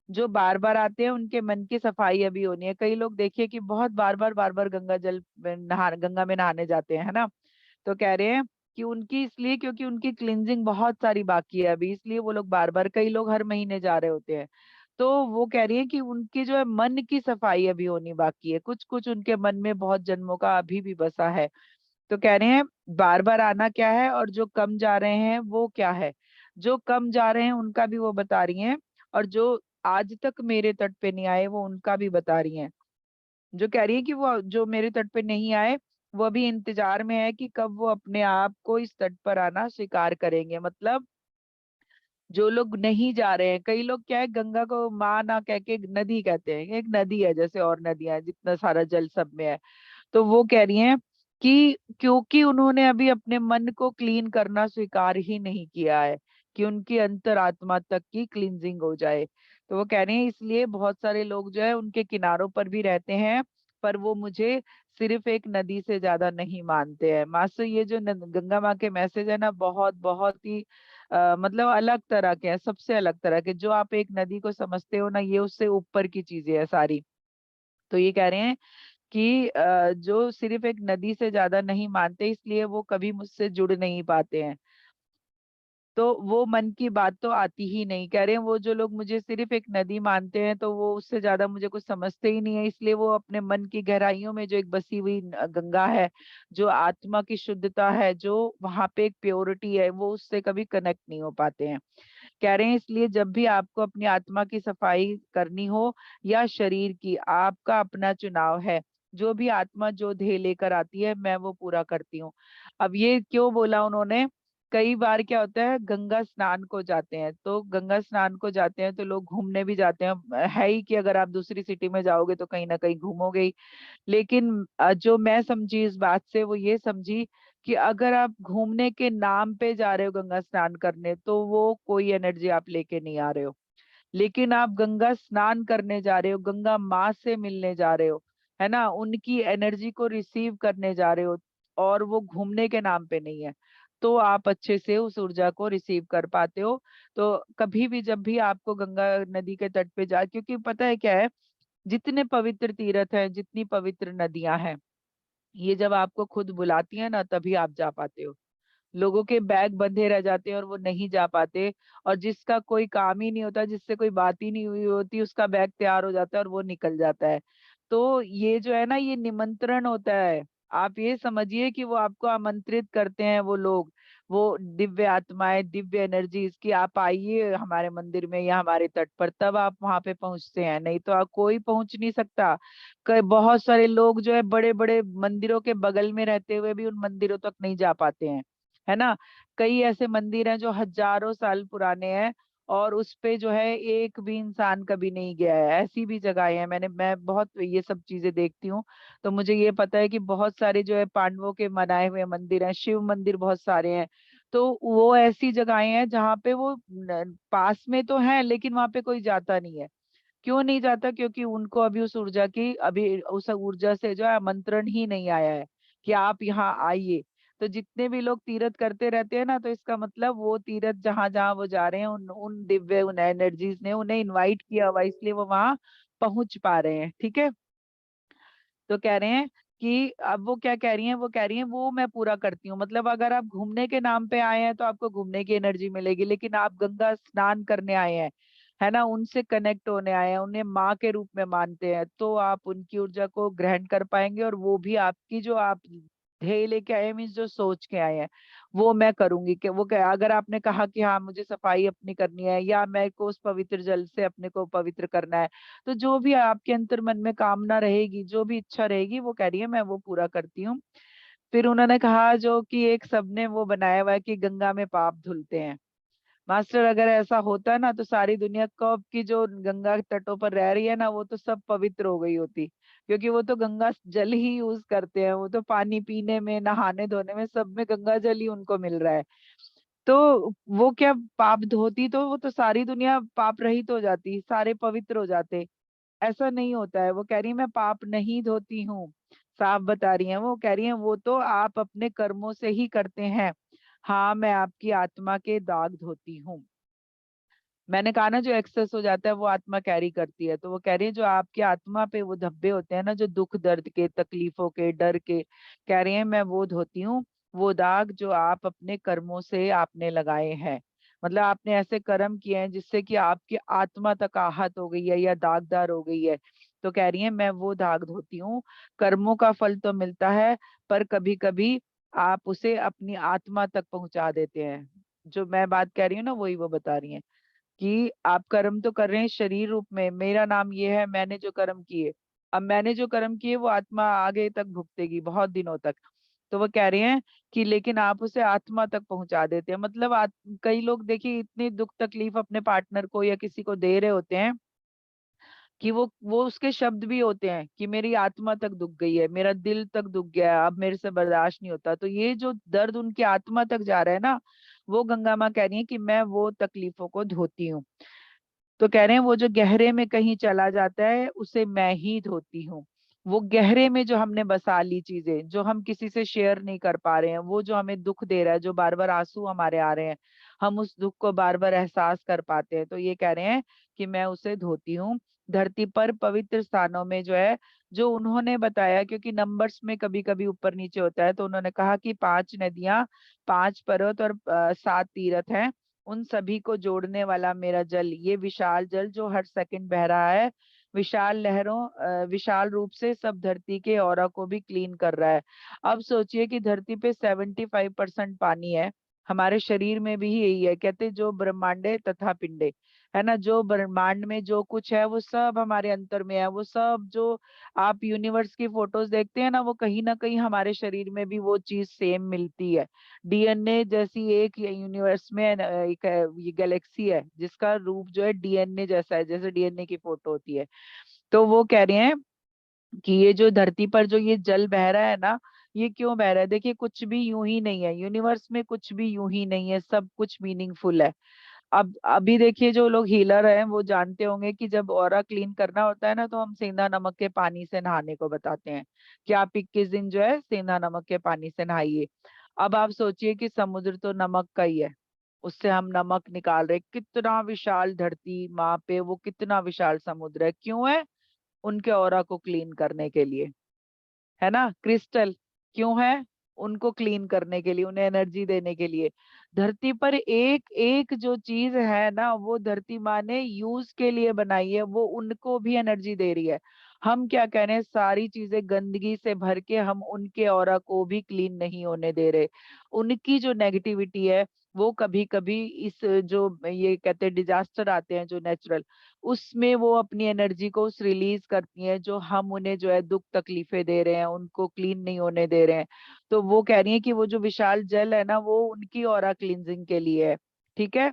जो बार बार आते हैं उनके मन की सफाई अभी होनी है। कई लोग देखिए कि बहुत बार बार गंगा में नहाने जाते हैं, है ना। तो कह रहे हैं कि उनकी इसलिए क्योंकि उनकी क्लिनजिंग बहुत सारी बाकी है अभी, इसलिए वो लोग बार बार, कई लोग हर महीने जा रहे होते हैं। तो वो कह रही है कि उनकी जो है मन की सफाई अभी होनी बाकी है, कुछ कुछ उनके मन में बहुत जन्मों का अभी भी बसा है। तो कह रहे हैं बार बार आना क्या है, और जो कम जा रहे हैं वो क्या है। जो कम जा रहे हैं उनका भी वो बता रही हैं, और जो आज तक मेरे तट पे नहीं आए वो उनका भी बता रही हैं। जो कह रही है कि वो जो मेरे तट पे नहीं आए, वो अभी इंतजार में है कि कब वो अपने आप को इस तट पर आना स्वीकार करेंगे। मतलब जो लोग नहीं जा रहे हैं, कई लोग क्या है, गंगा को माँ ना कह के नदी कहते हैं, एक नदी है जैसे और नदियां हैं, जितना सारा जल सब में है। तो वो कह रही हैं कि क्योंकि उन्होंने अभी अपने मन को क्लीन करना स्वीकार ही नहीं किया है, कि उनकी अंतरात्मा तक की क्लींजिंग हो जाए। तो वो कह रहे हैं इसलिए बहुत सारे लोग जो है उनके किनारों पर भी रहते हैं, पर वो मुझे सिर्फ एक नदी से ज्यादा नहीं मानते हैं। मास्टर, ये जो गंगा माँ के मैसेज है ना, बहुत बहुत ही मतलब अलग तरह के हैं, सबसे अलग तरह के। जो आप एक नदी को समझते हो ना, ये उससे ऊपर की चीजें है सारी। तो ये कह रहे हैं कि जो सिर्फ एक नदी से ज्यादा नहीं मानते, इसलिए वो कभी मुझसे जुड़ नहीं पाते हैं। तो वो मन की बात तो आती ही नहीं। कह रहे हैं वो जो लोग मुझे सिर्फ एक नदी मानते हैं तो वो उससे ज्यादा मुझे कुछ समझते ही नहीं है, इसलिए वो अपने मन की गहराइयों में जो एक बसी हुई गंगा है, जो आत्मा की शुद्धता है, जो वहां पे एक प्योरिटी है, वो उससे कभी कनेक्ट नहीं हो पाते हैं। कह रहे हैं इसलिए जब भी आपको अपनी आत्मा की सफाई करनी हो या शरीर की, आपका अपना चुनाव है। जो भी आत्मा जो ध्येय लेकर आती है मैं वो पूरा करती हूँ। अब ये क्यों बोला उन्होंने, कई बार क्या होता है, गंगा स्नान को जाते हैं, तो गंगा स्नान को जाते हैं तो लोग घूमने भी जाते हैं, है ही कि अगर आप दूसरी सिटी में जाओगे तो कहीं ना कहीं घूमोगे ही। लेकिन जो मैं समझी इस बात से, वो ये समझी कि अगर आप घूमने के नाम पे जा रहे हो गंगा स्नान करने, तो वो कोई एनर्जी आप लेके नहीं आ रहे हो। लेकिन आप गंगा स्नान करने जा रहे हो, गंगा माँ से मिलने जा रहे हो, है ना, उनकी एनर्जी को रिसीव करने जा रहे हो, और वो घूमने के नाम पे नहीं है, तो आप अच्छे से उस ऊर्जा को रिसीव कर पाते हो। तो कभी भी जब भी आपको गंगा नदी के तट पे जा, क्योंकि पता है क्या है, जितने पवित्र तीर्थ हैं, जितनी पवित्र नदियां हैं, ये जब आपको खुद बुलाती है ना, तभी आप जा पाते हो। लोगों के बैग बंधे रह जाते हैं और वो नहीं जा पाते, और जिसका कोई काम ही नहीं होता, जिससे कोई बात ही नहीं हुई होती, उसका बैग तैयार हो जाता है और वो निकल जाता है। तो ये जो है ना, ये निमंत्रण होता है आप ये समझिए कि वो आपको आमंत्रित करते हैं, वो लोग, वो दिव्य आत्माएं, दिव्य एनर्जीज की, आप आइए हमारे मंदिर में या हमारे तट पर, तब आप वहां पे पहुंचते हैं, नहीं तो आप कोई पहुंच नहीं सकता। बहुत सारे लोग जो है बड़े बड़े मंदिरों के बगल में रहते हुए भी उन मंदिरों तक नहीं जा पाते हैं, है ना। कई ऐसे मंदिर हैं जो हजारों साल पुराने हैं और उस पे जो है एक भी इंसान कभी नहीं गया है। ऐसी भी जगहें हैं, मैं बहुत ये सब चीजें देखती हूँ, तो मुझे ये पता है कि बहुत सारे जो है पांडवों के बनाए हुए मंदिर हैं, शिव मंदिर बहुत सारे हैं। तो वो ऐसी जगहें हैं जहाँ पे वो पास में तो है लेकिन वहां पे कोई जाता नहीं है। क्यों नहीं जाता? क्योंकि उनको अभी उस ऊर्जा की, अभी उस ऊर्जा से जो है आमंत्रण ही नहीं आया है कि आप यहाँ आइए। तो जितने भी लोग तीर्थ करते रहते हैं ना, तो इसका मतलब वो तीर्थ जहां जहां वो जा रहे हैं, उन दिव्य उन एनर्जीज ने उन्हें इनवाइट किया हुआ, इसलिए वो वहां पहुंच पा रहे हैं। ठीक है। तो कह रहे हैं कि अब वो क्या कह रही हैं, वो कह रही हैं वो मैं पूरा करती हूँ। मतलब अगर आप घूमने के नाम पे आए हैं तो आपको घूमने की एनर्जी मिलेगी, लेकिन आप गंगा स्नान करने आए हैं, है ना, उनसे कनेक्ट होने आए हैं, उन्हें माँ के रूप में मानते हैं, तो आप उनकी ऊर्जा को ग्रहण कर पाएंगे। और वो भी आपकी जो आप ध्येय लेके आए, मीन्स जो सोच के आए हैं, वो मैं करूंगी। कि वो क्या, अगर आपने कहा कि हाँ मुझे सफाई अपनी करनी है या मेरे को उस पवित्र जल से अपने को पवित्र करना है, तो जो भी आपके अंतर मन में कामना रहेगी, जो भी इच्छा रहेगी, वो कह रही है मैं वो पूरा करती हूँ। फिर उन्होंने कहा जो कि एक सबने वो बनाया हुआ है कि गंगा में पाप धुलते हैं। मास्टर, अगर ऐसा होता ना तो सारी दुनिया कब की जो गंगा तटों पर रह रही है ना, वो तो सब पवित्र हो गई होती, क्योंकि वो तो गंगा जल ही यूज करते हैं, वो तो पानी पीने में, नहाने धोने में, सब में गंगा जल ही उनको मिल रहा है। तो वो क्या पाप धोती तो वो तो सारी दुनिया पाप रहित हो जाती, सारे पवित्र हो जाते। ऐसा नहीं होता है। वो कह रही है मैं पाप नहीं धोती हूँ, साफ बता रही है। वो कह रही है वो तो आप अपने कर्मों से ही करते हैं, हाँ मैं आपकी आत्मा के दाग धोती हूँ। मैंने कहा ना जो एक्सेस हो जाता है वो आत्मा कैरी करती है, तो वो कह रही है जो आपकी आत्मा पे वो धब्बे होते हैं ना, जो दुख दर्द के, तकलीफों के, डर के, कह रही है मैं वो धोती हूँ, वो दाग जो आप अपने कर्मों से आपने लगाए हैं। मतलब आपने ऐसे कर्म किए हैं जिससे कि आपकी आत्मा तक आहत हो गई है या दागदार हो गई है, तो कह रही है मैं वो दाग धोती हूँ। कर्मों का फल तो मिलता है, पर कभी कभी आप उसे अपनी आत्मा तक पहुंचा देते हैं। जो मैं बात कह रही हूँ ना, वही वो बता रही है कि आप कर्म तो कर रहे हैं शरीर रूप में, मेरा नाम ये है, मैंने जो कर्म किए, अब मैंने जो कर्म किए वो आत्मा आगे तक भुगतेगी बहुत दिनों तक। तो वो कह रहे हैं कि लेकिन आप उसे आत्मा तक पहुंचा देते हैं। मतलब कई लोग देखिए इतनी दुख तकलीफ अपने पार्टनर को या किसी को दे रहे होते हैं कि वो उसके शब्द भी होते हैं कि मेरी आत्मा तक दुख गई है, मेरा दिल तक दुख गया है, अब मेरे से बर्दाश्त नहीं होता। तो ये जो दर्द उनकी आत्मा तक जा रहा है ना, वो गंगा माँ कह रही है कि मैं वो तकलीफों को धोती हूँ। तो कह रहे हैं वो जो गहरे में कहीं चला जाता है उसे मैं ही धोती हूँ। वो गहरे में जो हमने बसा ली चीजें, जो हम किसी से शेयर नहीं कर पा रहे हैं, वो जो हमें दुख दे रहा है, जो बार बार आंसू हमारे आ रहे हैं, हम उस दुख को बार बार एहसास कर पाते हैं, तो ये कह रहे हैं कि मैं उसे धोती हूँ। धरती पर पवित्र स्थानों में जो है, जो उन्होंने बताया, क्योंकि नंबर्स में कभी कभी ऊपर नीचे होता है, तो उन्होंने कहा कि 5 नदियां, 5 पर्वत और 7 तीर्थ हैं, उन सभी को जोड़ने वाला मेरा जल, ये विशाल जल जो हर सेकंड बह रहा है, विशाल लहरों, विशाल रूप से सब धरती के ऑरा को भी क्लीन कर रहा है। अब सोचिए कि धरती पे 75% पानी है, हमारे शरीर में भी यही है। कहते जो ब्रह्मांडे तथा पिंडे, है ना, जो ब्रह्मांड में जो कुछ है वो सब हमारे अंतर में है। वो सब जो आप यूनिवर्स की फोटोज देखते हैं ना कहीं हमारे शरीर में भी वो चीज सेम मिलती है। डीएनए जैसी एक यूनिवर्स में एक ये गैलेक्सी है जिसका रूप जो है डीएनए जैसा है, जैसे डीएनए की फोटो होती है। तो वो कह रहे हैं कि ये जो धरती पर जो ये जल बह रहा है ना, ये क्यों बह रहा है? देखिए कुछ भी यूं ही नहीं है, यूनिवर्स में कुछ भी यूं ही नहीं है, सब कुछ मीनिंगफुल है। अब अभी देखिए जो लोग हीलर हैं वो जानते होंगे कि जब ऑरा क्लीन करना होता है ना, तो हम सेंधा नमक के पानी से नहाने को बताते हैं कि आप 21 दिन जो है सेंधा नमक के पानी से नहाइए। अब आप सोचिए कि समुद्र तो नमक का ही है, उससे हम नमक निकाल रहे, कितना विशाल धरती माँ पे, वो कितना विशाल समुद्र है, क्यों है? उनके ऑरा को क्लीन करने के लिए, है ना। क्रिस्टल क्यों है? उनको क्लीन करने के लिए, उन्हें एनर्जी देने के लिए। धरती पर एक एक जो चीज है ना, वो धरती माँ ने यूज के लिए बनाई है, वो उनको भी एनर्जी दे रही है। हम क्या कह रहे हैं, सारी चीजें गंदगी से भर के हम उनके ऑरा को भी क्लीन नहीं होने दे रहे। उनकी जो नेगेटिविटी है, वो कभी कभी इस जो ये कहते हैं डिजास्टर आते हैं जो नेचुरल, उसमें वो अपनी एनर्जी को उस रिलीज करती हैं, जो हम उन्हें जो है दुख तकलीफें दे रहे हैं, उनको क्लीन नहीं होने दे रहे हैं। तो वो कह रही है कि वो जो विशाल जल है ना, वो उनकी ऑरा क्लींजिंग के लिए है। ठीक है।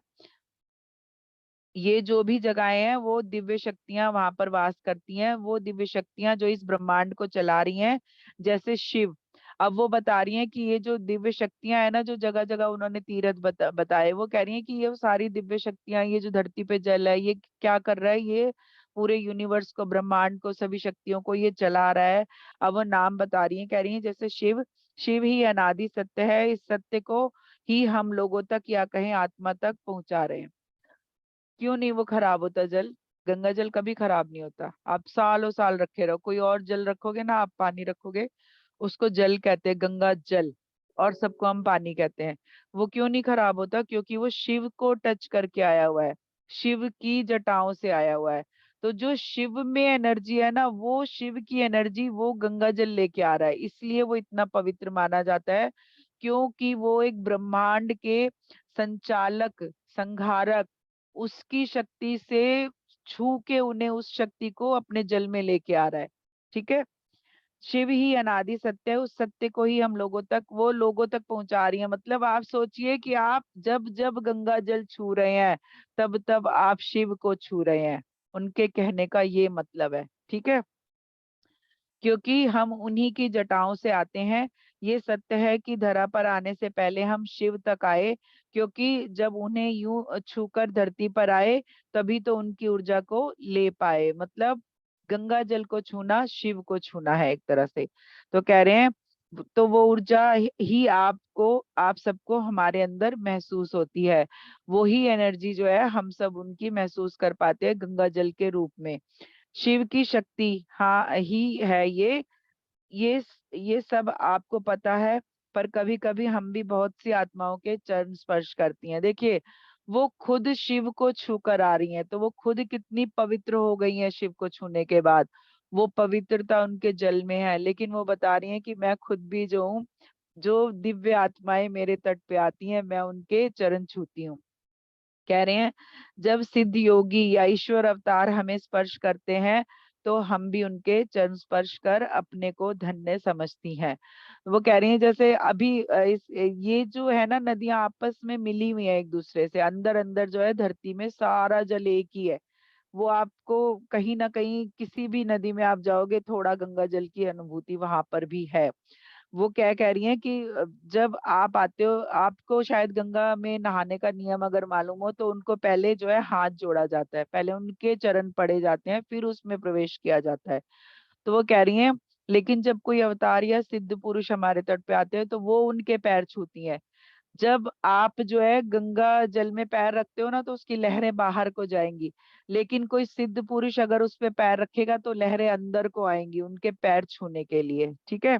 ये जो भी जगहें हैं, वो दिव्य शक्तियां वहां पर वास करती हैं, वो दिव्य शक्तियां जो इस ब्रह्मांड को चला रही हैं, जैसे शिव। अब वो बता रही हैं कि ये जो दिव्य शक्तियां है ना, जो जगह जगह उन्होंने तीर्थ बताए, वो कह रही हैं कि ये सारी दिव्य शक्तियां, ये जो धरती पे जल है, ये क्या कर रहा है, ये पूरे यूनिवर्स को, ब्रह्मांड को, सभी शक्तियों को ये चला रहा है। अब वो नाम बता रही हैं, कह रही हैं जैसे शिव। शिव ही अनादि सत्य है, इस सत्य को ही हम लोगों तक या कहें आत्मा तक पहुंचा रहे हैं। क्यों नहीं वो खराब होता जल? गंगा जल कभी खराब नहीं होता। आप सालों साल रखे रहो, कोई और जल रखोगे ना, आप पानी रखोगे, उसको जल कहते हैं, गंगा जल। और सबको हम पानी कहते हैं। वो क्यों नहीं खराब होता? क्योंकि वो शिव को टच करके आया हुआ है, शिव की जटाओं से आया हुआ है। तो जो शिव में एनर्जी है ना, वो शिव की एनर्जी वो गंगा जल लेके आ रहा है, इसलिए वो इतना पवित्र माना जाता है। क्योंकि वो एक ब्रह्मांड के संचालक, संहारक, उसकी शक्ति से छू के उन्हें, उस शक्ति को अपने जल में लेके आ रहा है। ठीक है। शिव ही अनादि सत्य है, उस सत्य को ही हम लोगों तक, वो लोगों तक पहुंचा रही है। मतलब आप सोचिए कि आप जब जब गंगा जल छू रहे हैं, तब तब आप शिव को छू रहे हैं। उनके कहने का ये मतलब है। ठीक है। क्योंकि हम उन्हीं की जटाओं से आते हैं। ये सत्य है कि धरा पर आने से पहले हम शिव तक आए, क्योंकि जब उन्हें यूं छूकर धरती पर आए, तभी तो उनकी ऊर्जा को ले पाए। मतलब गंगा जल को छूना शिव को छूना है एक तरह से। तो कह रहे हैं, तो वो ऊर्जा ही आपको, आप सबको हमारे अंदर महसूस होती है। वो ही एनर्जी जो है, हम सब उनकी महसूस कर पाते हैं गंगा जल के रूप में। शिव की शक्ति हाँ ही है ये ये सब आपको पता है। पर कभी कभी हम भी बहुत सी आत्माओं के चरण स्पर्श करती हैं। देखिए, वो खुद शिव को छू कर आ रही हैं, तो वो खुद कितनी पवित्र हो गई हैं शिव को छूने के बाद। वो पवित्रता उनके जल में है, लेकिन वो बता रही हैं कि मैं खुद भी जो हूँ, जो दिव्य आत्माएं मेरे तट पे आती हैं, मैं उनके चरण छूती हूँ। कह रहे हैं, जब सिद्ध योगी या ईश्वर अवतार हमें स्पर्श करते हैं, तो हम भी उनके चरण स्पर्श कर अपने को धन्य समझती हैं। वो कह रही हैं जैसे अभी ये जो है ना, नदियां आपस में मिली हुई है एक दूसरे से, अंदर अंदर जो है धरती में सारा जल एक ही है। वो आपको कहीं ना कहीं किसी भी नदी में आप जाओगे, थोड़ा गंगा जल की अनुभूति वहां पर भी है। वो क्या कह रही हैं कि जब आप आते हो, आपको शायद गंगा में नहाने का नियम अगर मालूम हो, तो उनको पहले जो है हाथ जोड़ा जाता है, पहले उनके चरण पड़े जाते हैं, फिर उसमें प्रवेश किया जाता है। तो वो कह रही हैं, लेकिन जब कोई अवतार या सिद्ध पुरुष हमारे तट पे आते हैं, तो वो उनके पैर छूती हैं। जब आप जो है गंगा जल में पैर रखते हो ना, तो उसकी लहरें बाहर को जाएंगी। लेकिन कोई सिद्ध पुरुष अगर उस पे पैर रखेगा, तो लहरें अंदर को आएंगी उनके पैर छूने के लिए। ठीक है।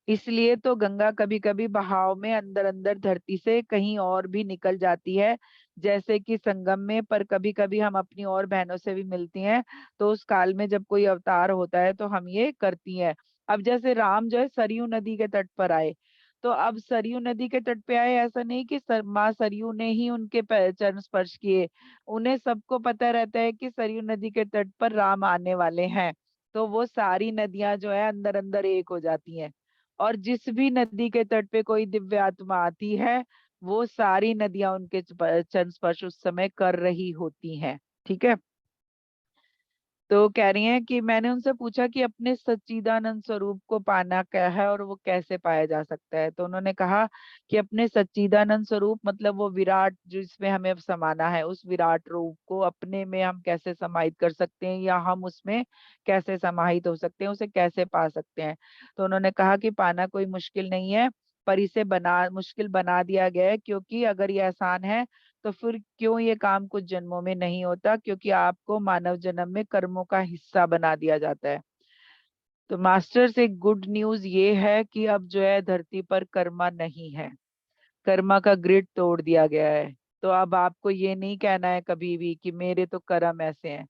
इसलिए तो गंगा कभी कभी बहाव में अंदर अंदर धरती से कहीं और भी निकल जाती है, जैसे कि संगम में। पर कभी कभी हम अपनी और बहनों से भी मिलती हैं, तो उस काल में जब कोई अवतार होता है, तो हम ये करती हैं। अब जैसे राम जो है सरयू नदी के तट पर आए, तो अब सरयू नदी के तट पे आए, ऐसा नहीं कि माँ सरयू ने ही उनके चरण स्पर्श किए। उन्हें सबको पता रहता है कि सरयू नदी के तट पर राम आने वाले हैं। तो वो सारी नदियां जो है अंदर अंदर एक हो जाती हैं। और जिस भी नदी के तट पे कोई दिव्य आत्मा आती है, वो सारी नदियां उनके चरण स्पर्श उस समय कर रही होती हैं। ठीक है। तो कह रही हैं कि मैंने उनसे पूछा कि अपने सच्चिदानंद स्वरूप को पाना क्या है और वो कैसे पाया जा सकता है। तो उन्होंने कहा कि अपने सच्चिदानंद स्वरूप मतलब वो विराट जिसमें हमें अब समाना है, उस विराट रूप को अपने में हम कैसे समाहित कर सकते हैं, या हम उसमें कैसे समाहित हो सकते हैं, उसे कैसे पा सकते हैं। तो उन्होंने कहा कि पाना कोई मुश्किल नहीं है, पर इसे मुश्किल बना दिया गया है, क्योंकि अगर ये आसान है, तो फिर क्यों ये काम कुछ जन्मों में नहीं होता? क्योंकि आपको मानव जन्म में कर्मों का हिस्सा बना दिया जाता है। तो मास्टर्स एक गुड न्यूज ये है कि अब जो है धरती पर कर्मा नहीं है, कर्मा का ग्रिड तोड़ दिया गया है। तो अब आपको ये नहीं कहना है कभी भी कि मेरे तो कर्म ऐसे हैं,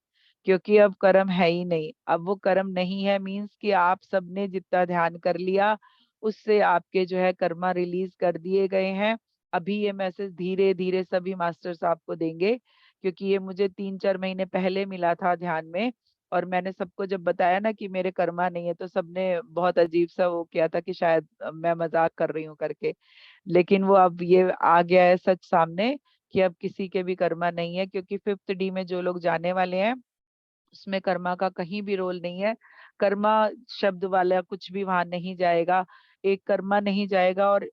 क्योंकि अब कर्म है ही नहीं। अब वो कर्म नहीं है मीन्स कि आप सबने जितना ध्यान कर लिया उससे आपके जो है कर्मा रिलीज कर दिए गए हैं। अभी ये मैसेज धीरे धीरे सभी मास्टर्स आपको देंगे, क्योंकि ये मुझे 3-4 महीने पहले मिला था ध्यान में। और मैंने सबको जब बताया ना कि मेरे कर्मा नहीं है, तो सबने बहुत अजीब सा वो किया था कि शायद मैं मजाक कर रही हूँ करके। लेकिन वो अब ये आ गया है सच सामने कि अब किसी के भी कर्मा नहीं है, क्योंकि 5th D में जो लोग जाने वाले हैं उसमें कर्मा का कहीं भी रोल नहीं है। कर्मा शब्द वाला कुछ भी वहां नहीं जाएगा। एक कर्मा नहीं जाएगा और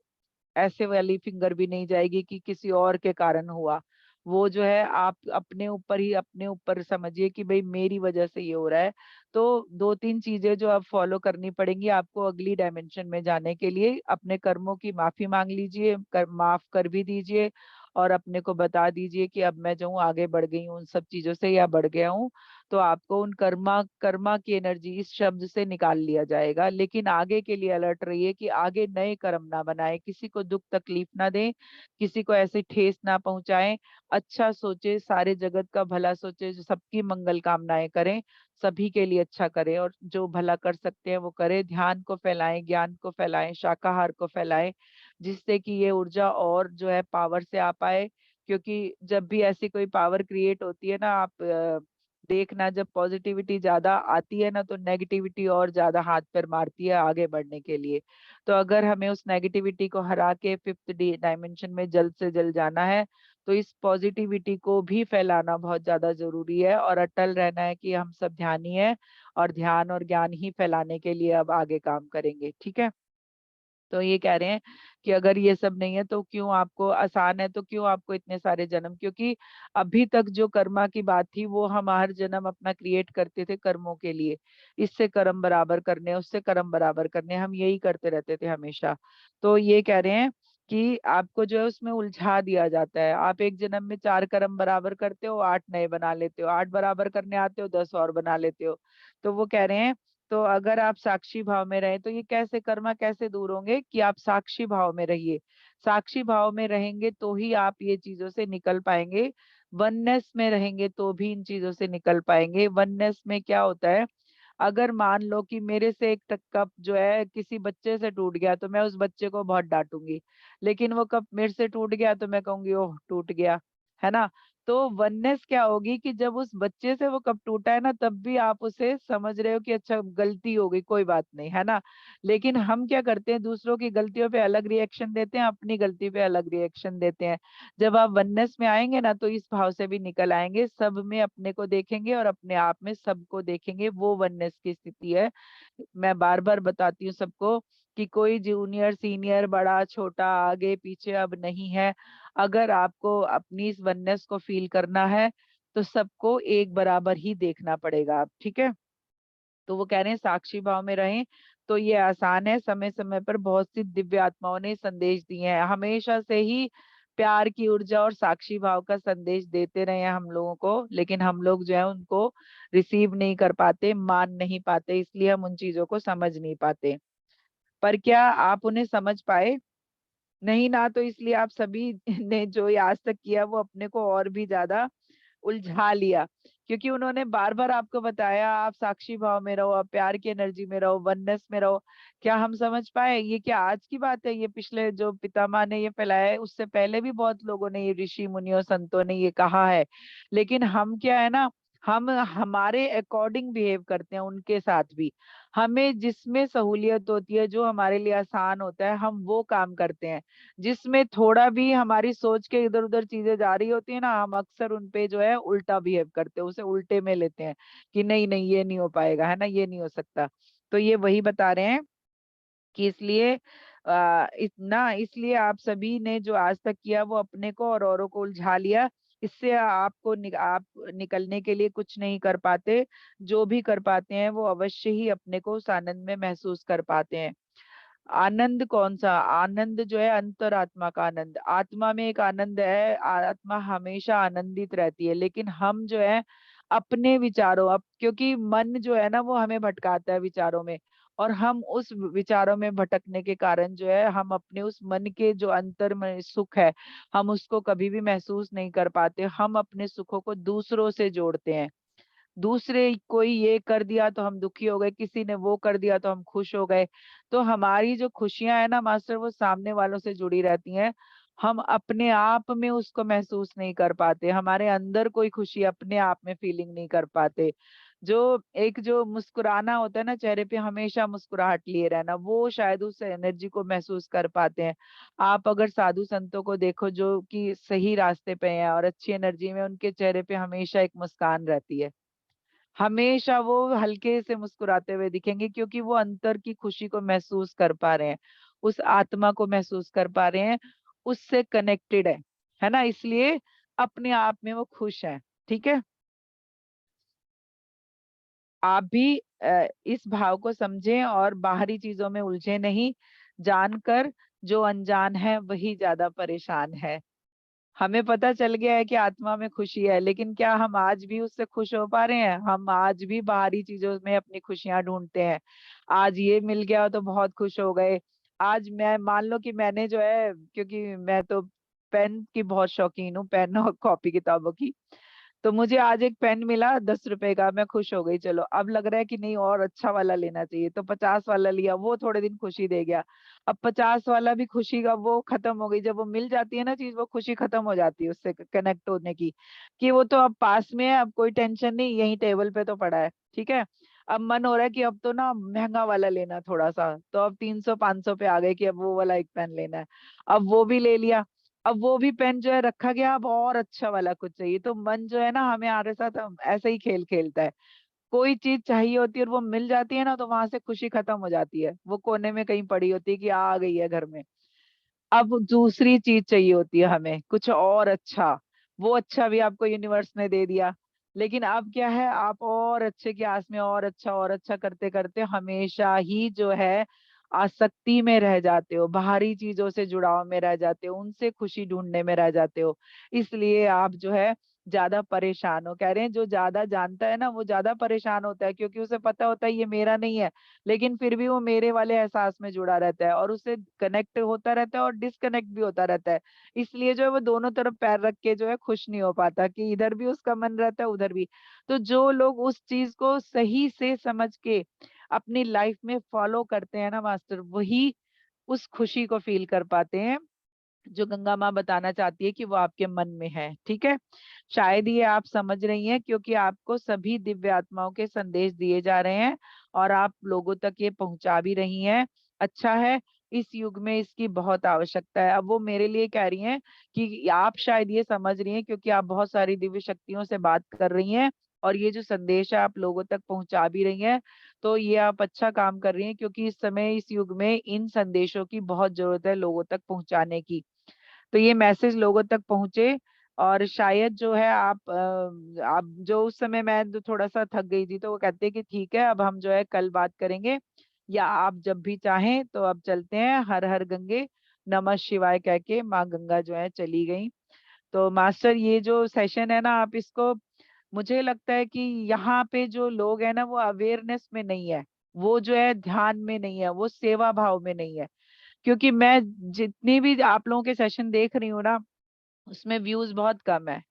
ऐसे वाली फिंगर भी नहीं जाएगी कि किसी और के कारण हुआ। वो जो है आप अपने ऊपर ही अपने ऊपर समझिए कि भाई मेरी वजह से ये हो रहा है। तो 2-3 चीजें जो आप फॉलो करनी पड़ेंगी आपको अगली डायमेंशन में जाने के लिए। अपने कर्मों की माफी मांग लीजिए, माफ कर भी दीजिए, और अपने को बता दीजिए कि अब मैं जो हूँ आगे बढ़ गई हूँ उन सब चीजों से या बढ़ गया हूँ। तो आपको उन कर्मा कर्मा की एनर्जी इस शब्द से निकाल लिया जाएगा। लेकिन आगे के लिए अलर्ट रहिए कि आगे नए कर्म ना बनाए, किसी को दुख तकलीफ ना दें, किसी को ऐसे ठेस ना पहुंचाएं। अच्छा सोचे, सारे जगत का भला सोचे, जो सबकी मंगल कामनाएं करें, सभी के लिए अच्छा करें, और जो भला कर सकते हैं वो करें। ध्यान को फैलाएं, ज्ञान को फैलाएं, शाकाहार को फैलाएं, जिससे कि ये ऊर्जा और जो है पावर से आ पाए। क्योंकि जब भी ऐसी कोई पावर क्रिएट होती है ना, आप देखना, जब पॉजिटिविटी ज्यादा आती है ना तो नेगेटिविटी और ज्यादा हाथ पैर मारती है आगे बढ़ने के लिए। तो अगर हमें उस नेगेटिविटी को हरा के 5th डायमेंशन में जल्द से जल्द जाना है, तो इस पॉजिटिविटी को भी फैलाना बहुत ज्यादा जरूरी है, और अटल रहना है कि हम सब ध्यानी है और ध्यान और ज्ञान ही फैलाने के लिए अब आगे काम करेंगे। ठीक है। तो ये कह रहे हैं कि अगर ये सब नहीं है तो क्यों आपको आसान है, तो क्यों आपको इतने सारे जन्म, क्योंकि अभी तक जो कर्मा की बात थी वो हम हर जन्म अपना क्रिएट करते थे कर्मों के लिए। इससे कर्म बराबर करने, उससे कर्म बराबर करने, हम यही करते रहते थे हमेशा। तो ये कह रहे हैं कि आपको जो है उसमें उलझा दिया जाता है। आप एक जन्म में 4 कर्म बराबर करते हो, 8 नए बना लेते हो, 8 बराबर करने आते हो, 10 और बना लेते हो। तो वो कह रहे हैं, तो अगर आप साक्षी भाव में रहे तो ये कैसे कर्मा कैसे दूर होंगे, कि आप साक्षी भाव में रहिए। साक्षी भाव में रहेंगे तो ही आप ये चीजों से निकल पाएंगे। वननेस में रहेंगे तो भी इन चीजों से निकल पाएंगे। वननेस में क्या होता है, अगर मान लो कि मेरे से एक कप जो है किसी बच्चे से टूट गया तो मैं उस बच्चे को बहुत डांटूंगी, लेकिन वो कप मेरे से टूट गया तो मैं कहूंगी ओह टूट गया, है ना। तो वननेस क्या होगी कि जब उस बच्चे से वो कप टूटा है ना तब भी आप उसे समझ रहे हो कि अच्छा गलती हो गई, कोई बात नहीं, है ना। लेकिन हम क्या करते हैं, दूसरों की गलतियों पे अलग रिएक्शन देते हैं, अपनी गलती पे अलग रिएक्शन देते हैं। जब आप वननेस में आएंगे ना तो इस भाव से भी निकल आएंगे, सब में अपने को देखेंगे और अपने आप में सबको देखेंगे, वो वननेस की स्थिति है। मैं बार बार बताती हूँ सबको कि कोई जूनियर सीनियर बड़ा छोटा आगे पीछे अब नहीं है। अगर आपको अपनी इस वननेस को फील करना है तो सबको एक बराबर ही देखना पड़ेगा आप, ठीक है। तो वो कह रहे हैं साक्षी भाव में रहें। तो ये आसान है, समय समय पर बहुत सी दिव्य आत्माओं ने संदेश दिए हैं, हमेशा से ही प्यार की ऊर्जा और साक्षी भाव का संदेश देते रहे हैं हम लोगों को, लेकिन हम लोग जो है उनको रिसीव नहीं कर पाते, मान नहीं पाते, इसलिए हम उन चीजों को समझ नहीं पाते। पर क्या आप उन्हें समझ पाए? नहीं ना, तो इसलिए आप सभी ने जो ये आज तक किया वो अपने को और भी ज्यादा उलझा लिया, क्योंकि उन्होंने बार बार आपको बताया आप साक्षी भाव में रहो, आप प्यार की एनर्जी में रहो, वननेस में रहो। क्या हम समझ पाए? ये क्या आज की बात है? ये पिछले जो पितामह ने ये फैलाया है उससे पहले भी बहुत लोगों ने, ये ऋषि मुनियों संतों ने ये कहा है। लेकिन हम क्या है ना, हम हमारे अकॉर्डिंग बिहेव करते हैं उनके साथ भी। हमें जिसमें सहूलियत होती है, जो हमारे लिए आसान होता है, हम वो काम करते हैं। जिसमें थोड़ा भी हमारी सोच के इधर उधर चीजें जा रही होती है ना, हम अक्सर उन पे जो है उल्टा बिहेव करते हैं, उसे उल्टे में लेते हैं कि नहीं नहीं ये नहीं हो पाएगा, है ना, ये नहीं हो सकता। तो ये वही बता रहे हैं कि इसलिए इतना, इसलिए आप सभी ने जो आज तक किया वो अपने को और औरों को उलझा लिया। इससे आपको आप निकलने के लिए कुछ नहीं कर पाते। जो भी कर पाते हैं वो अवश्य ही अपने को उस आनंद में महसूस कर पाते हैं। आनंद कौन सा आनंद? जो है अंतरात्मा का आनंद। आत्मा में एक आनंद है, आत्मा हमेशा आनंदित रहती है, लेकिन हम जो है अपने विचारों, अब क्योंकि मन जो है ना वो हमें भटकाता है विचारों में, और हम उस विचारों में भटकने के कारण जो है हम अपने उस मन के जो अंतर में सुख है हम उसको कभी भी महसूस नहीं कर पाते। हम अपने सुखों को दूसरों से जोड़ते हैं। दूसरे कोई ये कर दिया तो हम दुखी हो गए, किसी ने वो कर दिया तो हम खुश हो गए। तो हमारी जो खुशियां है ना मास्टर, वो सामने वालों से जुड़ी रहती हैं। हम अपने आप में उसको महसूस नहीं कर पाते, हमारे अंदर कोई खुशी अपने आप में फीलिंग नहीं कर पाते। जो मुस्कुराना होता है ना, चेहरे पे हमेशा मुस्कुराहट लिए रहना, वो शायद उस एनर्जी को महसूस कर पाते हैं। आप अगर साधु संतों को देखो जो कि सही रास्ते पे हैं और अच्छी एनर्जी में, उनके चेहरे पे हमेशा एक मुस्कान रहती है। हमेशा वो हल्के से मुस्कुराते हुए दिखेंगे, क्योंकि वो अंतर की खुशी को महसूस कर पा रहे हैं, उस आत्मा को महसूस कर पा रहे हैं, उससे कनेक्टेड है ना? इसलिए अपने आप में वो खुश है। ठीक है, आप भी इस भाव को समझें और बाहरी चीजों में उलझे नहीं। जानकर जो अनजान है वही ज्यादा परेशान है। हमें पता चल गया है कि आत्मा में खुशी है, लेकिन क्या हम आज भी उससे खुश हो पा रहे हैं? हम आज भी बाहरी चीजों में अपनी खुशियां ढूंढते हैं। आज ये मिल गया तो बहुत खुश हो गए। आज मैं मान लो कि मैंने जो है, क्योंकि मैं तो पेन की बहुत शौकीन हूँ, पेन और कॉपी किताबों की, तो मुझे आज एक पेन मिला 10 रुपए का, मैं खुश हो गई। चलो अब लग रहा है कि नहीं और अच्छा वाला लेना चाहिए, तो 50 वाला लिया, वो थोड़े दिन खुशी दे गया। अब 50 वाला भी खुशी का वो खत्म हो गई। जब वो मिल जाती है ना चीज, वो खुशी खत्म हो जाती है उससे कनेक्ट होने की, कि वो तो अब पास में है, अब कोई टेंशन नहीं, यही टेबल पे तो पड़ा है। ठीक है, अब मन हो रहा है कि अब तो ना महंगा वाला लेना थोड़ा सा, तो अब 300 500 पे आ गए कि अब वो वाला एक पेन लेना है। अब वो भी ले लिया। अब वो भी पेन जो है रखा गया, अब और अच्छा वाला कुछ चाहिए। तो मन जो है ना हमारे साथ ऐसा ही खेल खेलता है। कोई चीज चाहिए होती है और वो मिल जाती है ना, तो वहां से खुशी खत्म हो जाती है, वो कोने में कहीं पड़ी होती है कि आ गई है घर में। अब दूसरी चीज चाहिए होती है हमें, कुछ और अच्छा। वो अच्छा भी आपको यूनिवर्स ने दे दिया, लेकिन अब क्या है, आप और अच्छे की आस में और अच्छा करते करते हमेशा ही जो है आसक्ति में रह जाते हो, बाहरी चीजों से जुड़ाव में रह जाते हो, उनसे खुशी ढूंढने में रह जाते हो। इसलिए आप जो है ज्यादा परेशान हो। कह रहे हैं जो ज्यादा जानता है ना वो ज्यादा परेशान होता है, क्योंकि उसे पता होता है ये मेरा नहीं है, लेकिन फिर भी वो मेरे वाले एहसास में जुड़ा रहता है और उससे कनेक्ट होता रहता है और डिस्कनेक्ट भी होता रहता है। इसलिए जो है वो दोनों तरफ पैर रख के जो है खुश नहीं हो पाता, कि इधर भी उसका मन रहता है उधर भी। तो जो लोग उस चीज को सही से समझ के अपनी लाइफ में फॉलो करते हैं ना मास्टर, वही उस खुशी को फील कर पाते हैं जो गंगा माँ बताना चाहती है कि वो आपके मन में है। ठीक है, शायद ये आप समझ रही हैं, क्योंकि आपको सभी दिव्य आत्माओं के संदेश दिए जा रहे हैं और आप लोगों तक ये पहुंचा भी रही हैं। अच्छा है, इस युग में इसकी बहुत आवश्यकता है। अब वो मेरे लिए कह रही हैं कि आप शायद ये समझ रही हैं, क्योंकि आप बहुत सारी दिव्य शक्तियों से बात कर रही हैं और ये जो संदेश है आप लोगों तक पहुंचा भी रही हैं। तो ये आप अच्छा काम कर रही हैं, क्योंकि इस समय इस युग में इन संदेशों की बहुत जरूरत है लोगों तक पहुंचाने की। तो ये मैसेज लोगों तक पहुंचे। और शायद जो है आप जो उस समय मैं जो थोड़ा सा थक गई थी, तो वो कहते हैं कि ठीक है अब हम जो है कल बात करेंगे, या आप जब भी चाहें तो अब चलते हैं। हर हर गंगे नमः शिवाय कह के माँ गंगा जो है चली गई। तो मास्टर ये जो सेशन है ना, आप इसको, मुझे लगता है कि यहाँ पे जो लोग हैं ना वो अवेयरनेस में नहीं है, वो जो है ध्यान में नहीं है, वो सेवा भाव में नहीं है। क्योंकि मैं जितनी भी आप लोगों के सेशन देख रही हूँ ना, उसमें व्यूज बहुत कम है।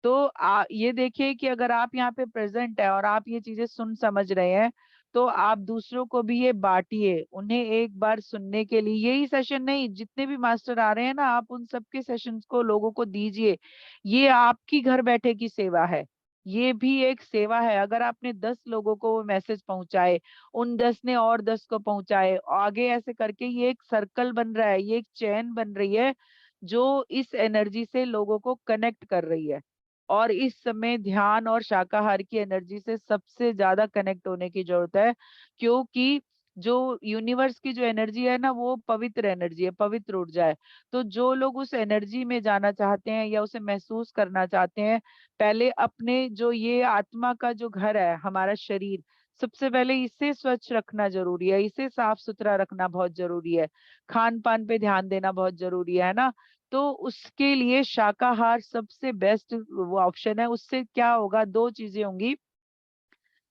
तो ये देखिए कि अगर आप यहाँ पे प्रेजेंट है और आप ये चीजें सुन समझ रहे हैं, तो आप दूसरों को भी ये बांटिए, उन्हें एक बार सुनने के लिए। यही सेशन नहीं, जितने भी मास्टर आ रहे हैं ना, आप उन सबके सेशंस को लोगों को दीजिए। ये आपकी घर बैठे की सेवा है, ये भी एक सेवा है। अगर आपने 10 लोगों को वो मैसेज पहुंचाए, उन 10 ने और 10 को पहुंचाए, आगे ऐसे करके ये एक सर्कल बन रहा है, ये एक चेन बन रही है जो इस एनर्जी से लोगों को कनेक्ट कर रही है। और इस समय ध्यान और शाकाहार की एनर्जी से सबसे ज्यादा कनेक्ट होने की जरूरत है, क्योंकि जो यूनिवर्स की जो एनर्जी है ना, वो पवित्र एनर्जी है, पवित्र ऊर्जा है। तो जो लोग उस एनर्जी में जाना चाहते हैं या उसे महसूस करना चाहते हैं, पहले अपने जो ये आत्मा का जो घर है हमारा शरीर, सबसे पहले इसे स्वच्छ रखना जरूरी है, इसे साफ सुथरा रखना बहुत जरूरी है। खान पान पे ध्यान देना बहुत जरूरी है ना। तो उसके लिए शाकाहार सबसे बेस्ट वो ऑप्शन है। उससे क्या होगा, दो चीजें होंगी।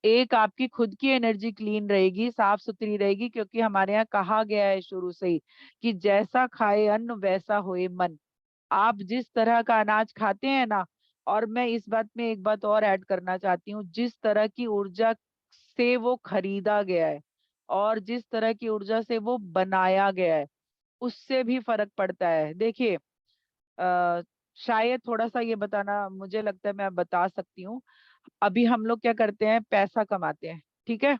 एक आपकी खुद की एनर्जी क्लीन रहेगी, साफ सुथरी रहेगी, क्योंकि हमारे यहाँ कहा गया है शुरू से ही कि जैसा खाए अन्न वैसा होए मन। आप जिस तरह का अनाज खाते हैं ना, और मैं इस बात में एक बात और ऐड करना चाहती हूँ, जिस तरह की ऊर्जा से वो खरीदा गया है और जिस तरह की ऊर्जा से वो बनाया गया है, उससे भी फर्क पड़ता है। देखिए, अ, शायद थोड़ा सा ये बताना मुझे लगता है मैं बता सकती हूँ। अभी हम लोग क्या करते हैं, पैसा कमाते हैं, ठीक है।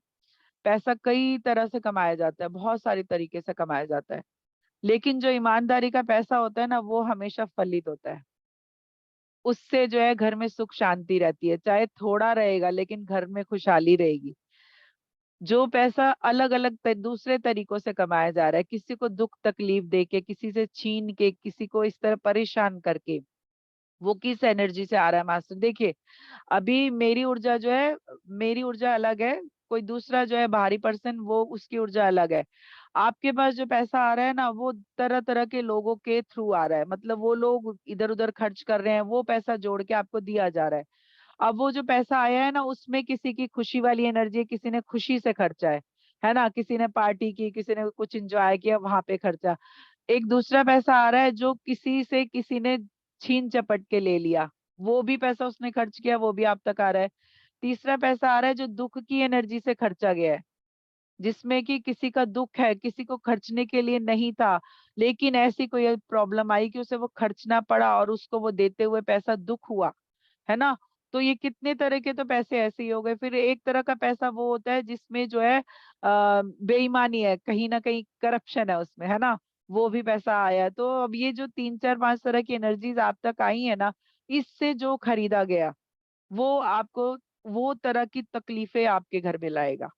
पैसा कई तरह से कमाया जाता है, बहुत सारी तरीके से कमाया जाता है, लेकिन जो ईमानदारी का पैसा होता है ना, वो हमेशा फलित होता है। उससे जो है घर में सुख शांति रहती है, चाहे थोड़ा रहेगा लेकिन घर में खुशहाली रहेगी। जो पैसा अलग अलग दूसरे तरीकों से कमाया जा रहा है, किसी को दुख तकलीफ दे के, किसी से छीन के, किसी को इस तरह परेशान करके, वो किस एनर्जी से आ रहा है मास्टर। देखिए, अभी मेरी ऊर्जा जो है, मेरी ऊर्जा अलग है, कोई दूसरा जो है बाहरी पर्सन, वो उसकी ऊर्जा अलग है। आपके पास जो पैसा आ रहा है ना, वो तरह तरह के लोगों के थ्रू आ रहा है, मतलब वो लोग इधर उधर खर्च कर रहे हैं, वो पैसा जोड़ के आपको दिया जा रहा है। अब वो जो पैसा आया है ना, उसमें किसी की खुशी वाली एनर्जी है, किसी ने खुशी से खर्चा है ना, किसी ने पार्टी की, किसी ने कुछ एंजॉय किया, वहां पे खर्चा। एक दूसरा पैसा आ रहा है जो किसी से किसी ने छीन झपट के ले लिया, वो भी पैसा उसने खर्च किया, वो भी आप तक आ रहा है। तीसरा पैसा आ रहा है जो दुख की एनर्जी से खर्चा गया है, जिसमें कि किसी का दुख है, किसी को खर्चने के लिए नहीं था, लेकिन ऐसी कोई प्रॉब्लम आई कि उसे वो खर्चना पड़ा और उसको वो देते हुए पैसा दुख हुआ, है ना। तो ये कितने तरह के तो पैसे ऐसे ही हो गए। फिर एक तरह का पैसा वो होता है जिसमें जो है बेईमानी है, कहीं ना कहीं करप्शन है उसमें, है ना, वो भी पैसा आया है। तो अब ये जो तीन चार पांच तरह की एनर्जीज आप तक आई है ना, इससे जो खरीदा गया, वो आपको वो तरह की तकलीफें आपके घर में लाएगा।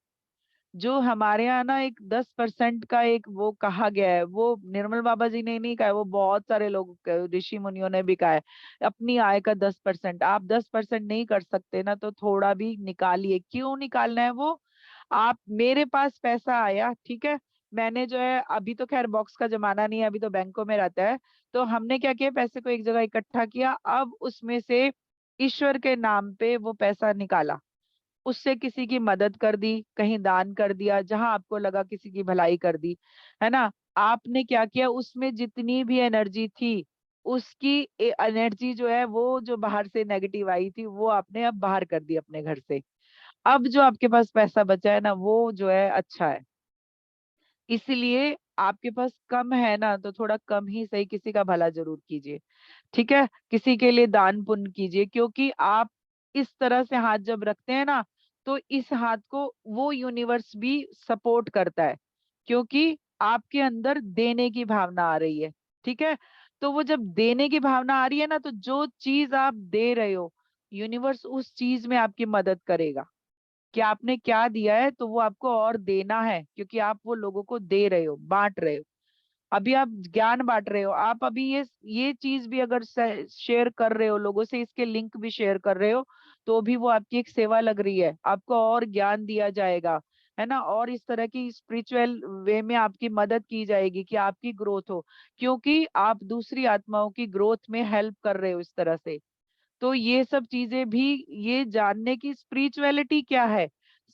जो हमारे यहाँ ना एक 10% का एक वो कहा गया है, वो निर्मल बाबा जी ने नहीं कहा है, वो बहुत सारे लोग ऋषि मुनियों ने भी कहा है, अपनी आय का 10%। आप 10% नहीं कर सकते ना, तो थोड़ा भी निकालिए। क्यों निकालना है वो? आप, मेरे पास पैसा आया, ठीक है, मैंने जो है, अभी तो खैर बॉक्स का जमाना नहीं है, अभी तो बैंकों में रहता है। तो हमने क्या किया, पैसे को एक जगह इकट्ठा किया, अब उसमें से ईश्वर के नाम पे वो पैसा निकाला, उससे किसी की मदद कर दी, कहीं दान कर दिया, जहां आपको लगा किसी की भलाई कर दी, है ना। आपने क्या किया, उसमें जितनी भी एनर्जी थी, उसकी एनर्जी जो है, वो जो बाहर से नेगेटिव आई थी, वो आपने अब बाहर कर दी अपने घर से। अब जो आपके पास पैसा बचा है ना, वो जो है अच्छा है। इसलिए आपके पास कम है ना, तो थोड़ा कम ही सही, किसी का भला जरूर कीजिए, ठीक है। किसी के लिए दान पुण्य कीजिए, क्योंकि आप इस तरह से हाथ जब रखते हैं ना, तो इस हाथ को वो यूनिवर्स भी सपोर्ट करता है, क्योंकि आपके अंदर देने की भावना आ रही है, ठीक है। तो वो जब देने की भावना आ रही है ना, तो जो चीज आप दे रहे हो, यूनिवर्स उस चीज में आपकी मदद करेगा। कि आपने क्या दिया है, तो वो आपको और देना है, क्योंकि आप वो लोगों को दे रहे हो, बांट रहे हो। अभी आप ज्ञान बांट रहे हो, आप अभी ये चीज भी अगर शेयर कर रहे हो लोगों से, इसके लिंक भी शेयर कर रहे हो, तो भी वो आपकी एक सेवा लग रही है, आपको और ज्ञान दिया जाएगा, है ना। और इस तरह की स्पिरिचुअल वे में आपकी मदद की जाएगी कि आपकी ग्रोथ हो, क्योंकि आप दूसरी आत्माओं की ग्रोथ में हेल्प कर रहे हो इस तरह से। तो ये सब चीजें भी, ये जानने की स्पिरिचुअलिटी क्या है,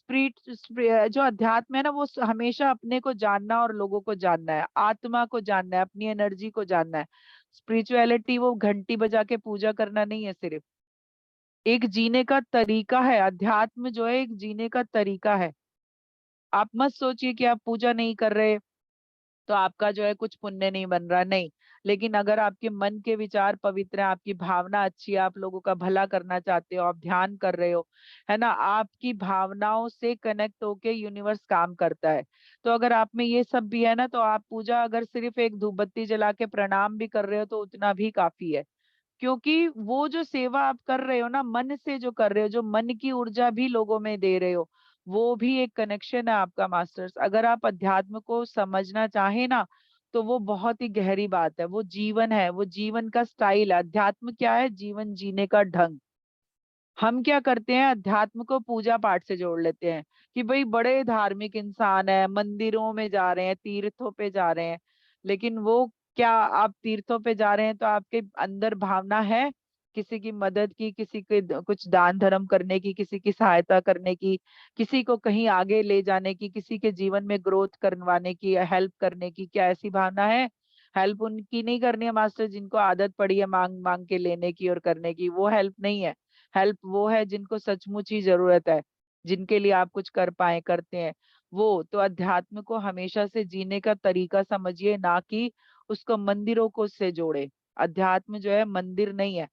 जो अध्यात्म है ना, वो हमेशा अपने को जानना और लोगों को जानना है, आत्मा को जानना है, अपनी एनर्जी को जानना है। स्पिरिचुअलिटी वो घंटी बजा के पूजा करना नहीं है, सिर्फ एक जीने का तरीका है। अध्यात्म जो है एक जीने का तरीका है। आप मत सोचिए कि आप पूजा नहीं कर रहे तो आपका जो है कुछ पुण्य नहीं बन रहा, नहीं। लेकिन अगर आपके मन के विचार पवित्र हैं, आपकी भावना अच्छी है, आप लोगों का भला करना चाहते हो, आप ध्यान कर रहे हो, है ना, आपकी भावनाओं से कनेक्ट होके यूनिवर्स काम करता है। तो अगर आप में ये सब भी है ना, तो आप पूजा अगर सिर्फ एक धूप बत्ती जला के प्रणाम भी कर रहे हो, तो उतना भी काफी है। क्योंकि वो जो सेवा आप कर रहे हो ना, मन से जो कर रहे हो, जो मन की ऊर्जा भी लोगों में दे रहे हो, वो भी एक कनेक्शन है आपका मास्टर्स। अगर आप अध्यात्म को समझना चाहें ना, तो वो बहुत ही गहरी बात है, वो जीवन है, वो जीवन का स्टाइल है। अध्यात्म क्या है? जीवन जीने का ढंग। हम क्या करते हैं, अध्यात्म को पूजा पाठ से जोड़ लेते हैं कि भाई बड़े धार्मिक इंसान है, मंदिरों में जा रहे हैं, तीर्थों पे जा रहे हैं। लेकिन वो क्या, आप तीर्थों पे जा रहे हैं तो आपके अंदर भावना है किसी की मदद की, किसी के कुछ दान धर्म करने की, किसी की सहायता करने की, किसी को कहीं आगे ले जाने की, किसी के जीवन में ग्रोथ करवाने की, हेल्प करने की, क्या ऐसी भावना है? हेल्प उनकी नहीं करनी है मास्टर जिनको आदत पड़ी है मांग मांग के लेने की और करने की, वो हेल्प नहीं है। हेल्प वो है जिनको सचमुच ही जरूरत है, जिनके लिए आप कुछ कर पाए, करते हैं वो। तो अध्यात्म को हमेशा से जीने का तरीका समझिए, ना कि उसको मंदिरों को से जोड़े। अध्यात्म जो है मंदिर नहीं है,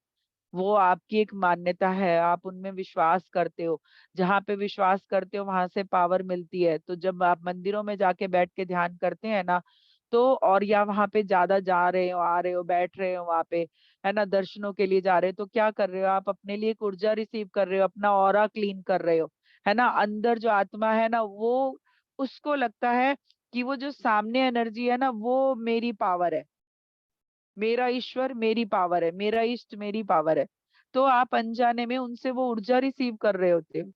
वो आपकी एक मान्यता है, आप उनमें विश्वास करते हो। जहाँ पे विश्वास करते हो वहां से पावर मिलती है। तो जब आप मंदिरों में जाके बैठ के ध्यान करते हैं ना, तो और या वहां पे ज्यादा जा रहे हो, आ रहे हो, बैठ रहे हो वहां पे, है ना, दर्शनों के लिए जा रहे हो, तो क्या कर रहे हो आप? अपने लिए एक ऊर्जा रिसीव कर रहे हो, अपना ऑरा क्लीन कर रहे हो, है ना। अंदर जो आत्मा है ना, वो उसको लगता है कि वो जो सामने एनर्जी है ना, वो मेरी पावर है, मेरा ईश्वर मेरी पावर है, मेरा इष्ट मेरी पावर है। तो आप अनजाने में उनसे वो ऊर्जा रिसीव कर रहे होते हो।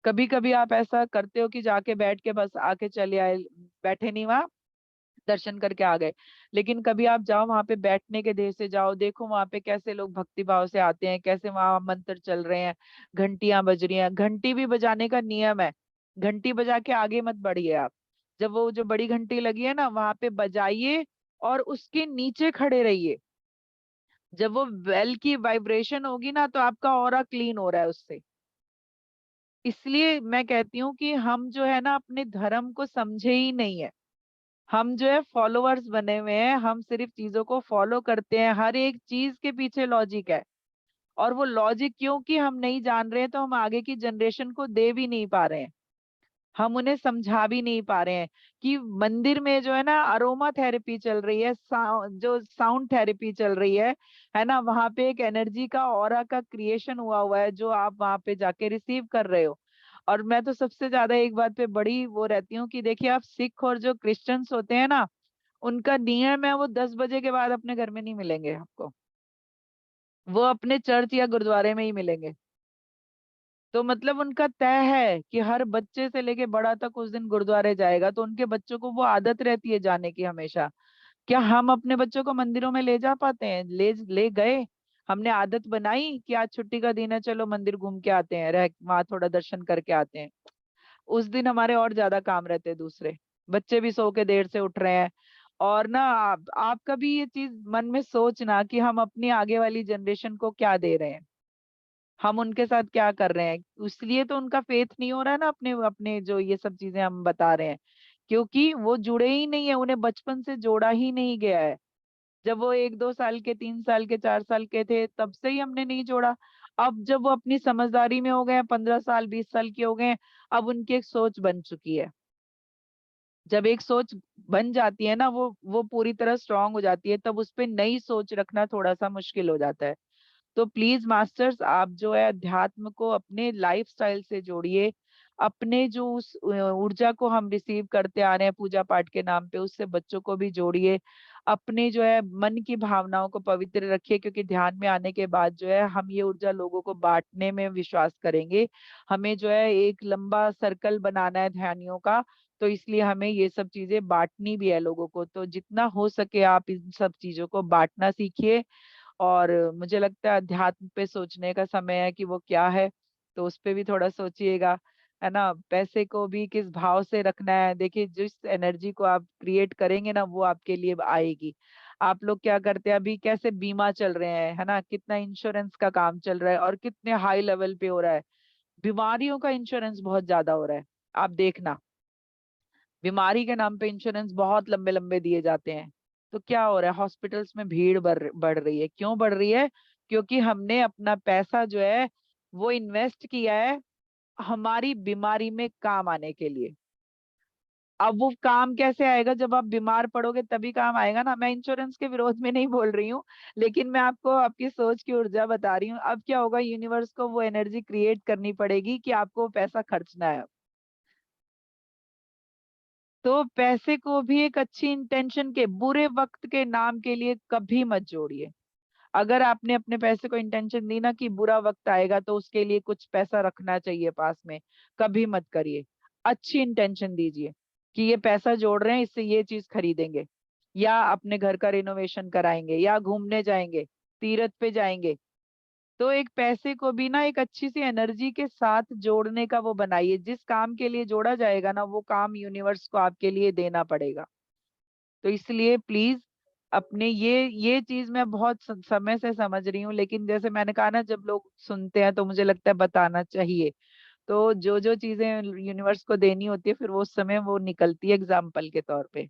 कभी कभी आप ऐसा करते हो कि जाके बैठ के बस आके चले आए, बैठे नहीं वहां, दर्शन करके आ गए। लेकिन कभी आप जाओ वहां पे, बैठने के देर से जाओ, देखो वहां पे कैसे लोग भक्ति भाव से आते हैं, कैसे वहां मंत्र चल रहे हैं, घंटियां बज रही हैं। घंटी भी बजाने का नियम है, घंटी बजा के आगे मत बढ़िए आप। जब वो जो बड़ी घंटी लगी है ना, वहां पे बजाइए और उसके नीचे खड़े रहिए। जब वो बेल की वाइब्रेशन होगी ना, तो आपका ऑरा क्लीन हो रहा है उससे। इसलिए मैं कहती हूँ कि हम जो है ना, अपने धर्म को समझे ही नहीं है। हम जो है फॉलोअर्स बने हुए हैं, हम सिर्फ चीजों को फॉलो करते हैं, हर एक चीज के पीछे लॉजिक है। और वो लॉजिक क्योंकि हम नहीं जान रहे हैं, तो हम आगे की जनरेशन को दे भी नहीं पा रहे हैं, हम उन्हें समझा भी नहीं पा रहे हैं कि मंदिर में जो है ना अरोमा थेरेपी चल रही है, जो साउंड थेरेपी चल रही है ना, वहां पे एक एनर्जी का ऑरा का क्रिएशन हुआ हुआ है, जो आप वहां पे जाके रिसीव कर रहे हो। और मैं तो सबसे ज्यादा एक बात पे बड़ी वो रहती हूँ कि देखिए, आप सिख और जो क्रिश्चियंस होते हैं ना, उनका नियम है वो 10 बजे के बाद अपने घर में नहीं मिलेंगे आपको, वो अपने चर्च या गुरुद्वारे में ही मिलेंगे। तो मतलब उनका तय है कि हर बच्चे से लेके बड़ा तक उस दिन गुरुद्वारे जाएगा, तो उनके बच्चों को वो आदत रहती है जाने की हमेशा। क्या हम अपने बच्चों को मंदिरों में ले जा पाते हैं? ले गए? हमने आदत बनाई कि आज छुट्टी का दिन है, चलो मंदिर घूम के आते हैं, रह वहां थोड़ा दर्शन करके आते हैं। उस दिन हमारे और ज्यादा काम रहते हैं दूसरे, बच्चे भी सो के देर से उठ रहे हैं। और ना आप कभी ये चीज मन में सोचना कि हम अपनी आगे वाली जनरेशन को क्या दे रहे हैं, हम उनके साथ क्या कर रहे हैं। इसलिए तो उनका फेथ नहीं हो रहा है ना, अपने अपने जो ये सब चीजें हम बता रहे हैं, क्योंकि वो जुड़े ही नहीं है, उन्हें बचपन से जोड़ा ही नहीं गया है। जब वो 1-2 साल के, 3 साल के, 4 साल के थे, तब से ही हमने नहीं जोड़ा। अब जब वो अपनी समझदारी में हो गए हैं, 15 साल 20 साल के हो गए हैं, अब उनकी एक सोच बन चुकी है। जब एक सोच बन जाती है ना, वो पूरी तरह स्ट्रांग हो जाती है, तब उस पे नई सोच रखना थोड़ा सा मुश्किल हो जाता है। तो प्लीज मास्टर्स, आप जो है अध्यात्म को अपने लाइफस्टाइल से जोड़िए। अपने जो उस ऊर्जा को हम रिसीव करते आ रहे हैं पूजा पाठ के नाम पे, उससे बच्चों को भी जोड़िए। अपने जो है मन की भावनाओं को पवित्र रखिए, क्योंकि ध्यान में आने के बाद जो है हम ये ऊर्जा लोगों को बांटने में विश्वास करेंगे। हमें जो है एक लंबा सर्कल बनाना है ध्यानियों का, तो इसलिए हमें ये सब चीजें बांटनी भी है लोगों को। तो जितना हो सके आप इन सब चीजों को बांटना सीखिए। और मुझे लगता है अध्यात्म पे सोचने का समय है कि वो क्या है, तो उस पे भी थोड़ा सोचिएगा, है ना। पैसे को भी किस भाव से रखना है, देखिए जिस एनर्जी को आप क्रिएट करेंगे ना, वो आपके लिए आएगी। आप लोग क्या करते हैं अभी, कैसे बीमा चल रहे हैं, है ना, कितना इंश्योरेंस का काम चल रहा है और कितने हाई लेवल पे हो रहा है। बीमारियों का इंश्योरेंस बहुत ज्यादा हो रहा है, आप देखना, बीमारी के नाम पे इंश्योरेंस बहुत लंबे लंबे दिए जाते हैं। तो क्या हो रहा है, हॉस्पिटल्स में भीड़ बढ़ रही है। क्यों बढ़ रही है? क्योंकि हमने अपना पैसा जो है वो इन्वेस्ट किया है हमारी बीमारी में काम आने के लिए। अब वो काम कैसे आएगा? जब आप बीमार पड़ोगे तभी काम आएगा ना। मैं इंश्योरेंस के विरोध में नहीं बोल रही हूँ, लेकिन मैं आपको आपकी सोच की ऊर्जा बता रही हूँ। अब क्या होगा, यूनिवर्स को वो एनर्जी क्रिएट करनी पड़ेगी कि आपको वो पैसा खर्चना है। तो पैसे को भी एक अच्छी इंटेंशन के, बुरे वक्त के नाम के लिए कभी मत जोड़िए। अगर आपने अपने पैसे को इंटेंशन दी ना कि बुरा वक्त आएगा तो उसके लिए कुछ पैसा रखना चाहिए पास में, कभी मत करिए। अच्छी इंटेंशन दीजिए कि ये पैसा जोड़ रहे हैं, इससे ये चीज खरीदेंगे, या अपने घर का रिनोवेशन कराएंगे, या घूमने जाएंगे। तीर्थ पे जाएंगे, तो एक पैसे को भी ना एक अच्छी सी एनर्जी के साथ जोड़ने का वो बनाइए। जिस काम के लिए जोड़ा जाएगा ना, वो काम यूनिवर्स को आपके लिए देना पड़ेगा। तो इसलिए प्लीज अपने ये चीज मैं बहुत समय से समझ रही हूँ, लेकिन जैसे मैंने कहा ना, जब लोग सुनते हैं तो मुझे लगता है बताना चाहिए। तो जो जो चीजें यूनिवर्स को देनी होती है, फिर वो उस समय वो निकलती है एग्जाम्पल के तौर पे।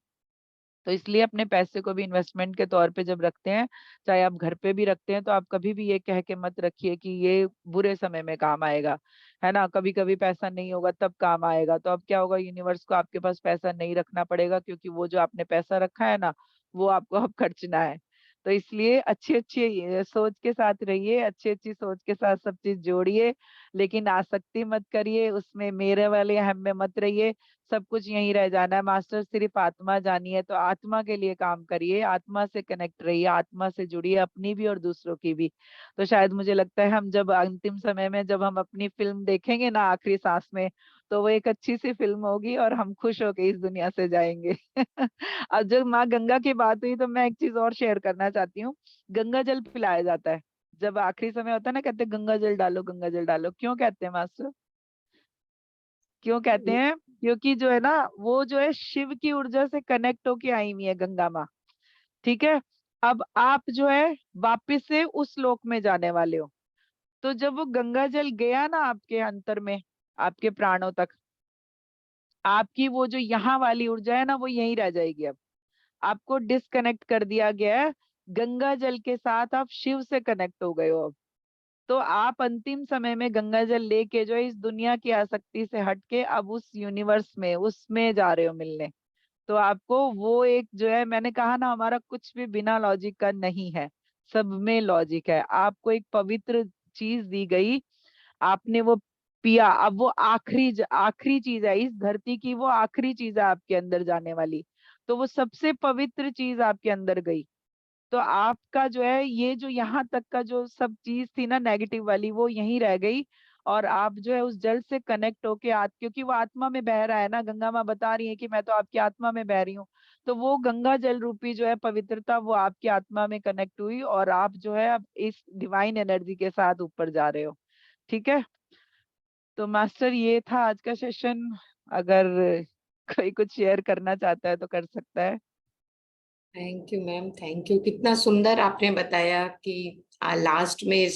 तो इसलिए अपने पैसे को भी इन्वेस्टमेंट के तौर पे जब रखते हैं, चाहे आप घर पे भी रखते हैं, तो आप कभी भी ये कह के मत रखिए कि ये बुरे समय में काम आएगा, है ना। कभी कभी पैसा नहीं होगा तब काम आएगा, तो अब क्या होगा, यूनिवर्स को आपके पास पैसा नहीं रखना पड़ेगा, क्योंकि वो जो आपने पैसा रखा है ना, वो आपको अब खर्चना है। तो इसलिए अच्छी अच्छी सोच के साथ रहिए, अच्छी अच्छी सोच के साथ सब चीज जोड़िए, लेकिन आसक्ति मत करिए उसमें, मेरे वाले हम में मत रहिए। सब कुछ यहीं रह जाना है, मास्टर सिर्फ आत्मा जानिए, तो आत्मा के लिए काम करिए, आत्मा से कनेक्ट रहिए, आत्मा से जुड़िए, अपनी भी और दूसरों की भी। तो शायद मुझे लगता है हम जब अंतिम समय में जब हम अपनी फिल्म देखेंगे ना आखिरी सांस में, तो वो एक अच्छी सी फिल्म होगी और हम खुश होके इस दुनिया से जाएंगे। अब जब माँ गंगा की बात हुई, तो मैं एक चीज और शेयर करना चाहती हूँ। गंगा जल पिलाया जाता है जब आखिरी समय होता है ना, कहते हैं गंगा जल डालो, गंगा जल डालो। क्यों कहते हैं मास्टर, क्यों कहते हैं? क्योंकि जो है ना, वो जो है शिव की ऊर्जा से कनेक्ट होके आई हुई है गंगा माँ। ठीक है। अब आप जो है वापिस से उस लोक में जाने वाले हो, तो जब वो गंगा जल गया ना आपके अंतर में, आपके प्राणों तक, आपकी वो जो यहाँ वाली ऊर्जा है ना, वो यहीं रह जाएगी। अब आपको डिस्कनेक्ट कर दिया गया है, गंगा जल के साथ आप शिव से कनेक्ट हो गए हो अब। तो आप अंतिम समय में गंगा जल लेके जो है इस दुनिया की आसक्ति से हट के अब उस यूनिवर्स में उसमें जा रहे हो मिलने। तो आपको वो एक जो है, मैंने कहा ना, हमारा कुछ भी बिना लॉजिक का नहीं है, सब में लॉजिक है। आपको एक पवित्र चीज दी गई, आपने वो पिया, अब वो आखिरी चीज है इस धरती की, वो आखिरी चीज है आपके अंदर जाने वाली। तो वो सबसे पवित्र चीज आपके अंदर गई, तो आपका जो है ये जो यहाँ तक का जो सब चीज थी ना नेगेटिव वाली, वो यहीं रह गई। और आप जो है उस जल से कनेक्ट होके क्योंकि वो आत्मा में बह रहा है ना, गंगा माँ बता रही है कि मैं तो आपकी आत्मा में बह रही हूँ। तो वो गंगा जल रूपी जो है पवित्रता, वो आपकी आत्मा में कनेक्ट हुई, और आप जो है अब इस डिवाइन एनर्जी के साथ ऊपर जा रहे हो। ठीक है। तो मास्टर ये था आज का सेशन। अगर कोई कुछ शेयर करना चाहता है तो कर सकता है। Thank you ma'am, thank you. कितना सुंदर आपने बताया कि लास्ट में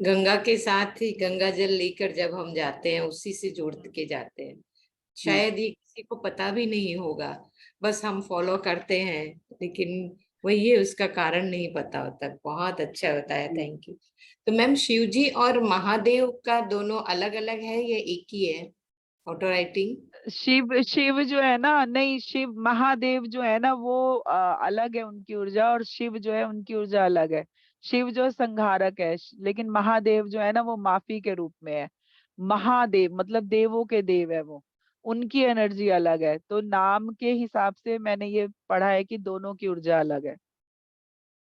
गंगा के साथ ही गंगा जल लेकर जब हम जाते हैं, उसी से जोड़ के जाते हैं। जी। शायद ये किसी को पता भी नहीं होगा, बस हम फॉलो करते हैं, लेकिन वही है, उसका कारण नहीं पता होता। बहुत अच्छा बताया, जी। Thank you. तो मैम, शिव जी और महादेव का दोनों अलग अलग है या एक ही है ऑटो राइटिंग? शिव शिव जो है ना, नहीं, शिव महादेव जो है ना वो अलग है उनकी ऊर्जा, और शिव जो है उनकी ऊर्जा अलग है। शिव जो संहारक है, लेकिन महादेव जो है ना वो माफी के रूप में है। महादेव मतलब देवों के देव है वो, उनकी एनर्जी अलग है। तो नाम के हिसाब से मैंने ये पढ़ा है कि दोनों की ऊर्जा अलग है।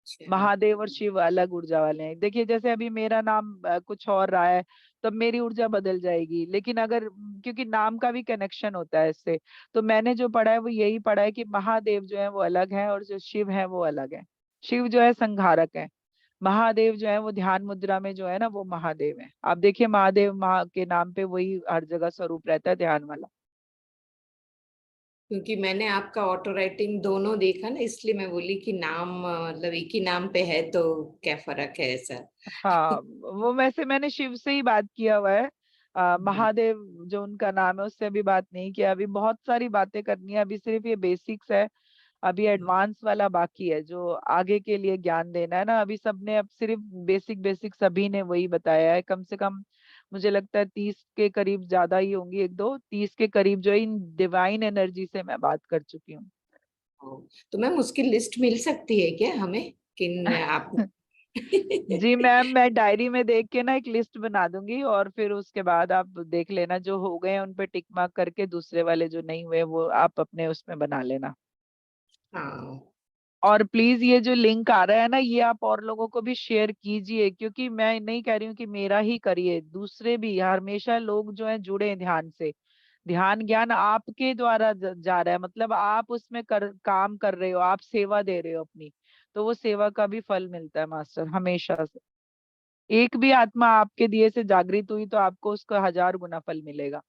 अच्छा। महादेव और शिव अलग ऊर्जा वाले हैं। देखिए जैसे अभी मेरा नाम कुछ और रहा है, तो मेरी ऊर्जा बदल जाएगी, लेकिन अगर क्योंकि नाम का भी कनेक्शन होता है इससे, तो मैंने जो पढ़ा है वो यही पढ़ा है कि महादेव जो है वो अलग है और जो शिव है वो अलग है। शिव जो है संहारक है, महादेव जो है वो ध्यान मुद्रा में जो है ना वो महादेव है। आप देखिए महादेव महा के नाम पे वही हर जगह स्वरूप रहता है, ध्यान वाला। क्योंकि मैंने आपका ऑटो राइटिंग दोनों देखा ना, इसलिए मैं बोली कि नाम मतलब एक ही नाम पे है तो क्या फर्क है ऐसा। हाँ, वो वैसे मैंने शिव से ही बात किया हुआ है। हम्म। महादेव जो उनका नाम है उससे अभी बात नहीं किया, अभी बहुत सारी बातें करनी है, अभी सिर्फ ये बेसिक्स है। अभी एडवांस वाला बाकी है, जो आगे के लिए ज्ञान देना है ना। अभी सबने अब सिर्फ बेसिक बेसिक सभी ने वही बताया है, कम से कम मुझे लगता है 30 के करीब, ज्यादा ही होंगी, एक दो 30 के करीब जो है इन डिवाइन एनर्जी से मैं बात कर चुकी हूँ। तो मैम, उसकी लिस्ट मिल सकती है क्या हमें, किन आप? जी मैम, मैं डायरी में देख के ना एक लिस्ट बना दूंगी, और फिर उसके बाद आप देख लेना, जो हो गए हैं उन पे टिक मार्क करके, दूसरे वाले जो नहीं हुए वो आप अपने उसमें बना लेना। हाँ। और प्लीज ये जो लिंक आ रहा है ना, ये आप और लोगों को भी शेयर कीजिए, क्योंकि मैं नहीं कह रही हूँ कि मेरा ही करिए, दूसरे भी, हमेशा लोग जो है जुड़े ध्यान से। ध्यान ज्ञान आपके द्वारा जा रहा है, मतलब आप उसमें काम कर रहे हो, आप सेवा दे रहे हो अपनी। तो वो सेवा का भी फल मिलता है मास्टर, हमेशा से। एक भी आत्मा आपके दिए से जागृत हुई तो आपको उसका 1000 गुना फल मिलेगा।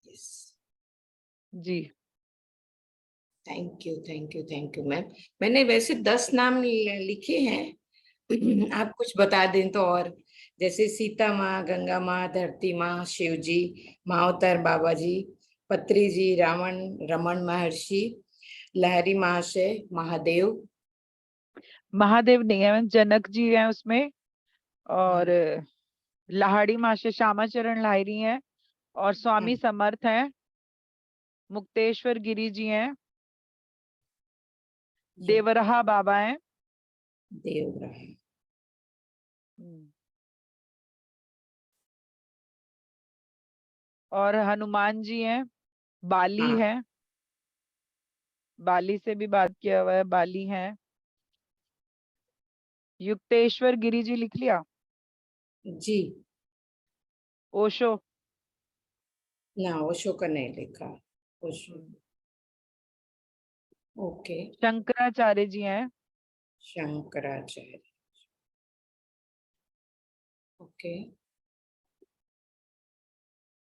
यस, जी। Thank you, thank you, thank you ma'am. मैंने वैसे 10 नाम लिखे हैं। आप कुछ बता दें तो। और जैसे सीता माँ, गंगा माँ, धरती माँ, शिव जी, महाअवतार बाबा जी, पत्री जी, रावण, रमन महर्षि, लहरी महाशय, महादेव। महादेव नहीं है, जनक जी हैं उसमें, और हाँ, लाहड़ी मास्टर श्यामाचरण लाहिरी हैं, और हाँ, स्वामी समर्थ हैं, मुक्तेश्वर गिरी जी हैं, जी, देवरहा बाबा हैं। देवग्रह। हम्म। और हनुमान जी हैं, बाली हाँ, है, बाली से भी बात किया हुआ है, बाली हैं। युक्तेश्वर गिरी जी लिख लिया। जी। ओशो। ना, ओशो का नहीं लिखा। ओशो। हम्म। ओके। शंकराचार्य जी हैं। शंकराचार्य। ओके।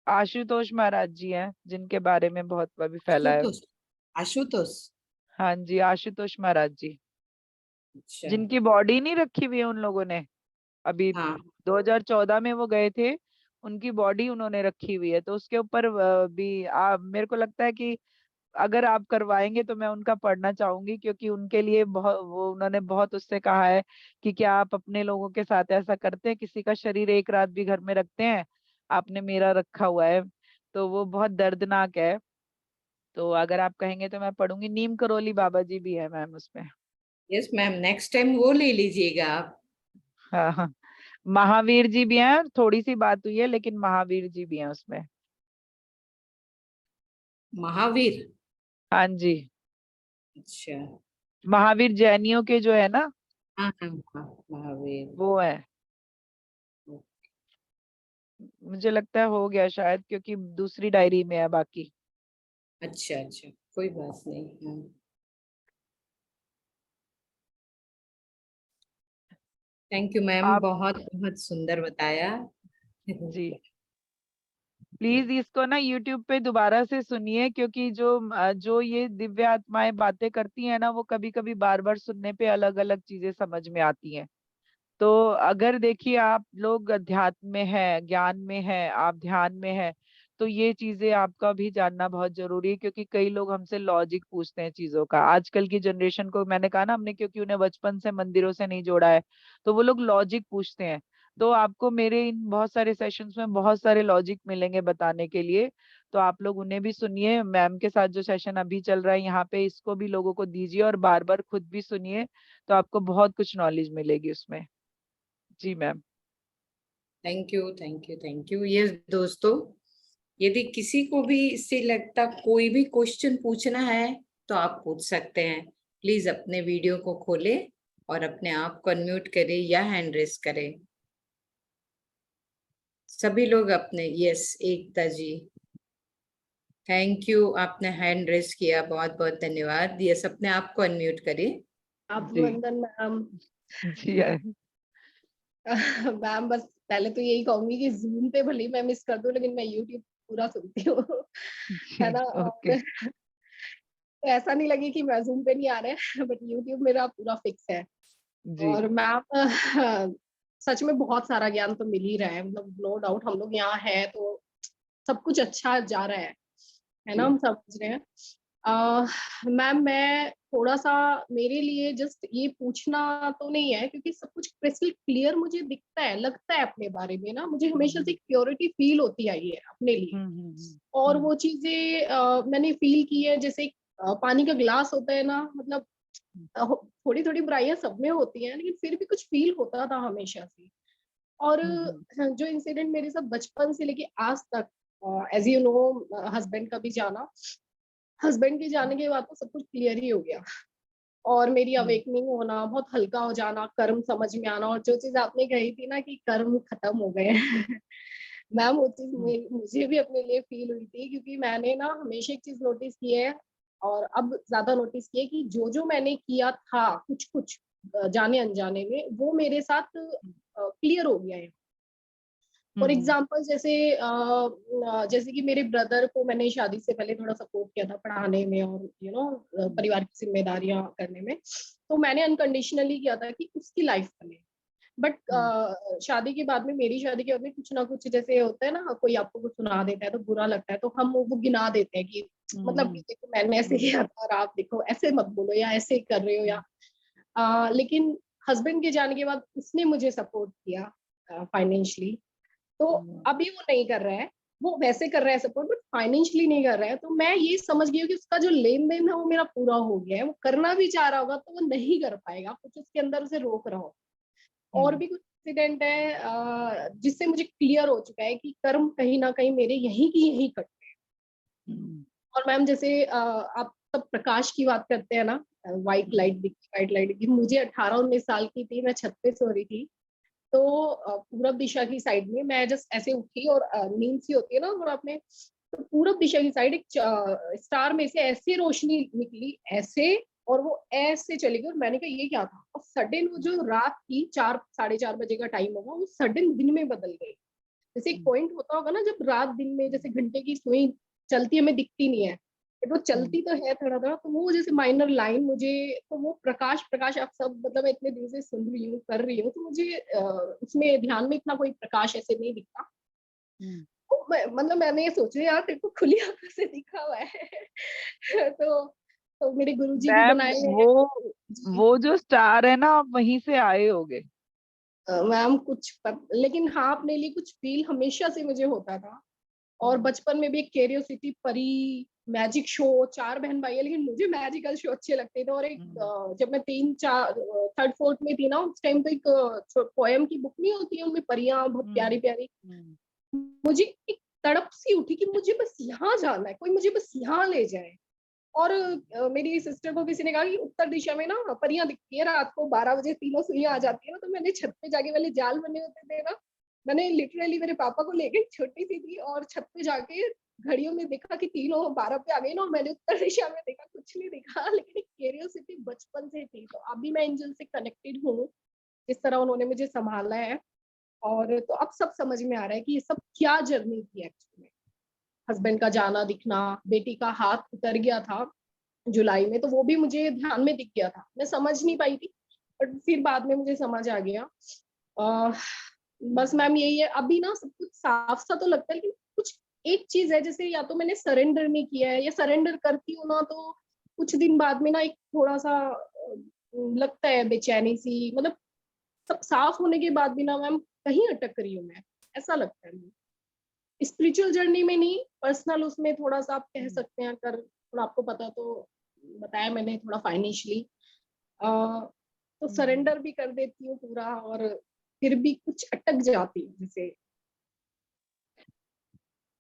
आशुतोष महाराज जी हैं, जिनके बारे में बहुत अभी फैला है। आशुतोष। आशुतोष। हाँ जी, आशुतोष महाराज जी, अच्छा। जिनकी बॉडी नहीं रखी हुई है उन लोगों ने। अभी हाँ। 2014 में वो गए थे, उनकी बॉडी उन्होंने रखी हुई है, तो उसके ऊपर भी मेरे को लगता है कि अगर आप करवाएंगे तो मैं उनका पढ़ना चाहूंगी, क्योंकि उनके लिए बहुत, वो उन्होंने बहुत उससे कहा है कि क्या आप अपने लोगों के साथ ऐसा करते हैं, किसी का शरीर एक रात भी घर में रखते हैं, आपने मेरा रखा हुआ है, तो वो बहुत दर्दनाक है। तो अगर आप कहेंगे तो मैं पढ़ूंगी। नीम करोली बाबा जी भी है मैम उसमें। यस मैम, नेक्स्ट टाइम वो ले लीजिएगा आप। हाँ हाँ। महावीर जी भी हैं, थोड़ी सी बात हुई है लेकिन महावीर जी भी हैं उसमें। महावीर। हाँ जी। अच्छा। महावीर जैनियों के जो है ना, हाँ, हाँ, हाँ, महावीर। वो है। मुझे लगता है हो गया शायद, क्योंकि दूसरी डायरी में है बाकी। अच्छा, अच्छा, कोई बात नहीं। हाँ। थैंक यू मैम, आप। बहुत बहुत सुंदर बताया। जी। प्लीज इसको ना यूट्यूब पे दोबारा से सुनिए, क्योंकि जो ये दिव्य आत्माएं बातें करती हैं ना, वो कभी कभी बार बार सुनने पे अलग अलग चीजें समझ में आती हैं। तो अगर देखिए आप लोग अध्यात्म में है, ज्ञान में है, आप ध्यान में है, तो ये चीजें आपका भी जानना बहुत जरूरी है, क्योंकि कई लोग हमसे लॉजिक पूछते हैं चीजों का। आजकल की जनरेशन को, मैंने कहा ना, हमने क्योंकि उन्हें बचपन से मंदिरों से नहीं जोड़ा है, तो वो लोग लॉजिक पूछते हैं। तो आपको मेरे इन बहुत सारे सेशंस में बहुत सारे लॉजिक मिलेंगे बताने के लिए, तो आप लोग उन्हें भी सुनिए। मैम के साथ जो सेशन अभी चल रहा है यहाँ पे, इसको भी लोगों को दीजिए और बार बार खुद भी सुनिए, तो आपको बहुत कुछ नॉलेज मिलेगी उसमें। जी ma'am. Thank you, thank you, thank you. Yes दोस्तों, यदि किसी को भी इससे लगता कोई भी क्वेश्चन पूछना है तो आप पूछ सकते हैं। प्लीज अपने वीडियो को खोलें और अपने आप को अनम्यूट करें या हैंड रेस करें। सभी लोग अपने, yes, Ekta ji, thank you, आपने हैंड रेस किया, बहुत बहुत धन्यवाद। यस, अपने आप को अनम्यूट करें। जी। अभिनंदन मैम। जी है। मैम, बस पहले तो यही कहूंगी कि जूम पे भले ही मैं मिस कर दूं, लेकिन मैं यूट्यूब पूरा सुनती हूँ। जी। है ना। ओके। और तो ऐसा नहीं लगे कि मैं जूम पे नहीं आ रहे हैं, बट यूट्यूब मेरा पूरा फिक्स है। जी। और मैम, सच में बहुत सारा ज्ञान तो मिल ही रहा है, मतलब नो डाउट हम लोग यहाँ है तो सब कुछ अच्छा जा रहा है ना, जी। हम समझ रहे हैं। मैम, मैं थोड़ा सा, मेरे लिए जस्ट ये पूछना तो नहीं है, क्योंकि सब कुछ क्रिस्टल क्लियर मुझे दिखता है, लगता है अपने बारे में ना, मुझे हमेशा से हम्म। एक प्योरिटी फील होती आई है अपने लिए। और वो चीजें मैंने फील की है, जैसे पानी का ग्लास होता है ना, मतलब थोड़ी थोड़ी बुराइयां सब में होती हैं, लेकिन फिर भी कुछ फील होता था हमेशा से। और जो इंसिडेंट मेरे साथ बचपन से लेके आज तक, एज यू नो, हस्बैंड का भी जाना, हस्बैंड के जाने के बाद तो सब कुछ क्लियर ही हो गया। और मेरी अवेकनिंग होना, बहुत हल्का हो जाना, कर्म समझ में आना, और जो चीज आपने कही थी ना कि कर्म खत्म हो गए हैं, मैम वो चीज मुझे भी अपने लिए फील हुई थी, क्योंकि मैंने ना हमेशा एक चीज नोटिस की है, और अब ज्यादा नोटिस की है, कि जो जो मैंने किया था कुछ कुछ, जाने अनजाने में वो मेरे साथ क्लियर हो गया है। फॉर एग्जाम्पल जैसे कि मेरे ब्रदर को मैंने शादी से पहले थोड़ा सपोर्ट किया था पढ़ाने में और परिवार की जिम्मेदारियां करने में, तो मैंने अनकंडीशनली किया था कि उसकी लाइफ बने। बट शादी के बाद में, मेरी शादी के बाद में कुछ ना कुछ जैसे होता है ना, कोई आपको कुछ सुना देता है तो बुरा लगता है, तो हम वो गिना देते हैं कि मतलब देखो मैंने ऐसे किया था और आप देखो ऐसे मत बोलो या ऐसे कर रहे हो, या लेकिन हस्बैंड के जाने के बाद उसने मुझे सपोर्ट किया फाइनेंशियली। तो अभी वो नहीं कर रहा है, वो वैसे कर रहा है सपोर्ट बट फाइनेंशियली नहीं कर रहा है। तो मैं ये समझ गई हूँ कि उसका जो लेन देन है वो मेरा पूरा हो गया है। वो करना भी चाह रहा होगा तो वो नहीं कर पाएगा, कुछ उसके अंदर उसे रोक रहा हो। और भी कुछ इंसिडेंट है जिससे मुझे क्लियर हो चुका है कि कर्म कहीं ना कहीं मेरे यहीं की यहीं कटते हैं। और मैम जैसे आप सब प्रकाश की बात करते हैं ना, व्हाइट लाइट दिखी, व्हाइट लाइट दिखी। मुझे 18-19 साल की थी, मैं छत पे सो रही थी, तो पूरब दिशा की साइड में मैं जस्ट ऐसे उठी और नींद सी होती है ना थोड़ा अपने, तो पूरब दिशा की साइड एक स्टार में से ऐसे रोशनी निकली ऐसे, और वो ऐसे चली गई। और मैंने कहा ये क्या था, और सडन वो जो रात की 4-4:30 बजे का टाइम होगा वो सडन दिन में बदल गई। जैसे एक पॉइंट होता होगा ना जब रात दिन में जैसे घंटे की सुई चलती हमें दिखती नहीं है, बट वो चलती तो है थोड़ा थोड़ा, तो वो जैसे माइनर लाइन मुझे, तो वो प्रकाश प्रकाश आप सब मतलब मैं इतने दिन से सुन रही हूँ कर रही हूँ, तो मुझे उसमें ध्यान में इतना कोई प्रकाश ऐसे नहीं दिखता। तो मतलब मैंने ये सोचा यार तेरे को खुली आंखों से दिखा हुआ है तो मेरे गुरुजी भी मैम बनाए हुए हैं। वो जो स्टार है ना, आप वहीं से आए होगे। मैम लेकिन हाँ अपने लिए कुछ फील हमेशा से मुझे होता था। और बचपन में भी एक क्यूरियोसिटी, परी, मैजिक शो, 4 बहन भाई है लेकिन मुझे मैजिकल शो अच्छे लगते थे। और एक जब मैं 3-4 3rd 4th में थी ना, उस टाइम तो एक पोएम की बुक नहीं होती है, उनमें परियां बहुत प्यारी प्यारी, मुझे एक तड़प सी उठी कि मुझे बस यहाँ जाना है, कोई मुझे बस यहाँ ले जाए। और मेरी सिस्टर को किसी ने कहा कि उत्तर दिशा में ना परियां दिखती है रात को 12 बजे, तीनों सुइयां आ जाती है ना, तो मैंने छत पे जाके, वाले जाल बने होते थे ना, मैंने लिटरली मेरे पापा को लेके, छोटी सी थी, और छत पे जाके घड़ियों में देखा कि तीनों 12 पे आ गई ना, और मैंने उत्तर दिशा में देखा, कुछ नहीं दिखा लेकिन एक क्यूरियोसिटी बचपन से थी। तो अभी मैं एंजल से कनेक्टेड हूँ, जिस तरह उन्होंने मुझे संभाला है। और तो अब सब समझ में आ रहा है कि ये सब क्या जर्नी थी एक्चुअली में। हस्बैंड का जाना दिखना, बेटी का हाथ उतर गया था जुलाई में, तो वो भी मुझे ध्यान में दिख गया था, मैं समझ नहीं पाई थी बट फिर बाद में मुझे समझ आ गया। बस मैम यही है, अभी ना सब कुछ साफ सा तो लगता है, लेकिन कुछ एक चीज है, जैसे या तो मैंने सरेंडर नहीं किया है, या सरेंडर करती हूँ ना तो कुछ दिन बाद में ना एक थोड़ा सा लगता है बेचैनी सी, मतलब सब साफ होने के बाद भी ना मैम कहीं अटक रही हूँ मैं, ऐसा लगता है मुझे। स्पिरिचुअल जर्नी में नहीं, पर्सनल उसमें थोड़ा सा आप कह सकते हैं, अगर थोड़ा आपको पता तो बताया मैंने, थोड़ा फाइनेंशियली तो सरेंडर भी कर देती हूँ पूरा, और फिर भी कुछ अटक जाती हूँ जैसे।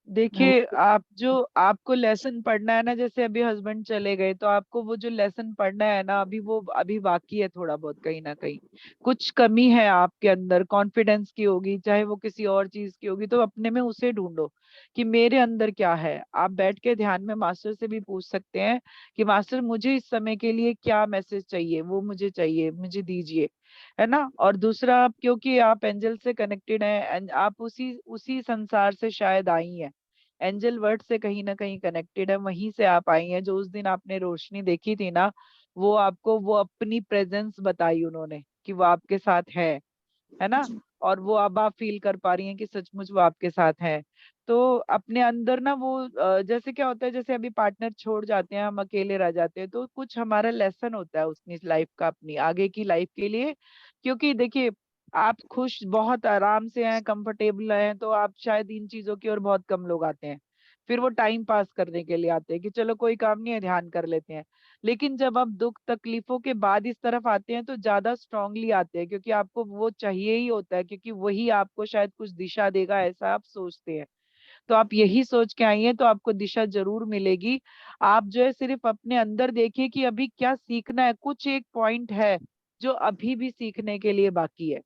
देखिए, आप जो आपको लेसन पढ़ना है ना, जैसे अभी हस्बैंड चले गए तो आपको वो जो लेसन पढ़ना है ना, अभी वो अभी बाकी है थोड़ा बहुत, कहीं ना कहीं कुछ कमी है आपके अंदर, कॉन्फिडेंस की होगी, चाहे वो किसी और चीज की होगी, तो अपने में उसे ढूंढो कि मेरे अंदर क्या है। आप बैठ के ध्यान में मास्टर से भी पूछ सकते हैं कि मास्टर मुझे इस समय के लिए क्या मैसेज चाहिए, वो मुझे चाहिए, मुझे दीजिए, है ना। और दूसरा, क्योंकि आप एंजल से कनेक्टेड हैं, आप उसी उसी संसार से शायद आई हैं, एंजल वर्ड से कहीं ना कहीं कनेक्टेड है, वहीं से आप आई हैं। जो उस दिन आपने रोशनी देखी थी ना, वो आपको वो अपनी प्रेजेंस बताई उन्होंने कि वो आपके साथ है ना। और वो अब आप फील कर पा रही हैं कि सचमुच वो आपके साथ है। तो अपने अंदर ना वो जैसे क्या होता है, जैसे अभी पार्टनर छोड़ जाते हैं, हम अकेले रह जाते हैं, तो कुछ हमारा लेसन होता है उसकी लाइफ का, अपनी आगे की लाइफ के लिए। क्योंकि देखिए, आप खुश बहुत आराम से हैं, कंफर्टेबल हैं, तो आप शायद इन चीजों की ओर बहुत कम लोग आते हैं। फिर वो टाइम पास करने के लिए आते हैं कि चलो कोई काम नहीं है, ध्यान कर लेते हैं। लेकिन जब आप दुख तकलीफों के बाद इस तरफ आते हैं तो ज्यादा स्ट्रांगली आते हैं, क्योंकि आपको वो चाहिए ही होता है, क्योंकि वही आपको शायद कुछ दिशा देगा, ऐसा आप सोचते हैं। तो आप यही सोच के आई हैं, तो आपको दिशा जरूर मिलेगी। आप जो है सिर्फ अपने अंदर देखिए कि अभी क्या सीखना है, कुछ एक पॉइंट है जो अभी भी सीखने के लिए बाकी है,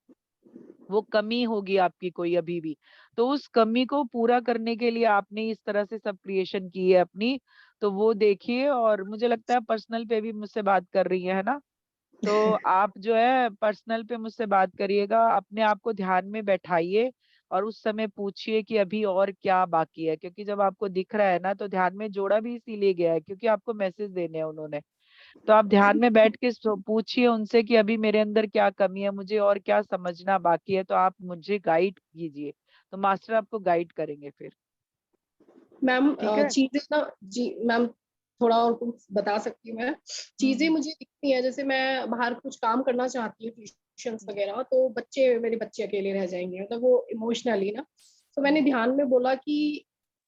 वो कमी होगी आपकी कोई अभी भी, तो उस कमी को पूरा करने के लिए आपने इस तरह से सब क्रिएशन की है अपनी। तो वो देखिए, और मुझे लगता है पर्सनल पे भी मुझसे बात कर रही है ना। तो आप जो है पर्सनल पे मुझसे बात करिएगा, अपने आप को ध्यान में बैठाइए और उस समय पूछिए कि अभी और क्या बाकी है, क्योंकि जब आपको दिख रहा है ना, तो ध्यान में जोड़ा भी इसीलिए गया है क्योंकि आपको मैसेज देने हैं उन्होंने। तो आप ध्यान में बैठ के पूछिए उनसे कि अभी मेरे अंदर क्या कमी है, मुझे और क्या समझना बाकी है, तो आप मुझे गाइड कीजिए, तो मास्टर आपको गाइड करेंगे फिर। मैम ठीक है। चीजें ना, जी मैम, थोड़ा और कुछ बता सकती हूँ मैं। चीजें मुझे दिखती हैं, जैसे मैं बाहर कुछ काम करना चाहती हूँ, ट्यूशन वगैरह, तो मेरे बच्चे अकेले रह जाएंगे, मतलब वो इमोशनली ना। तो मैंने ध्यान में बोला कि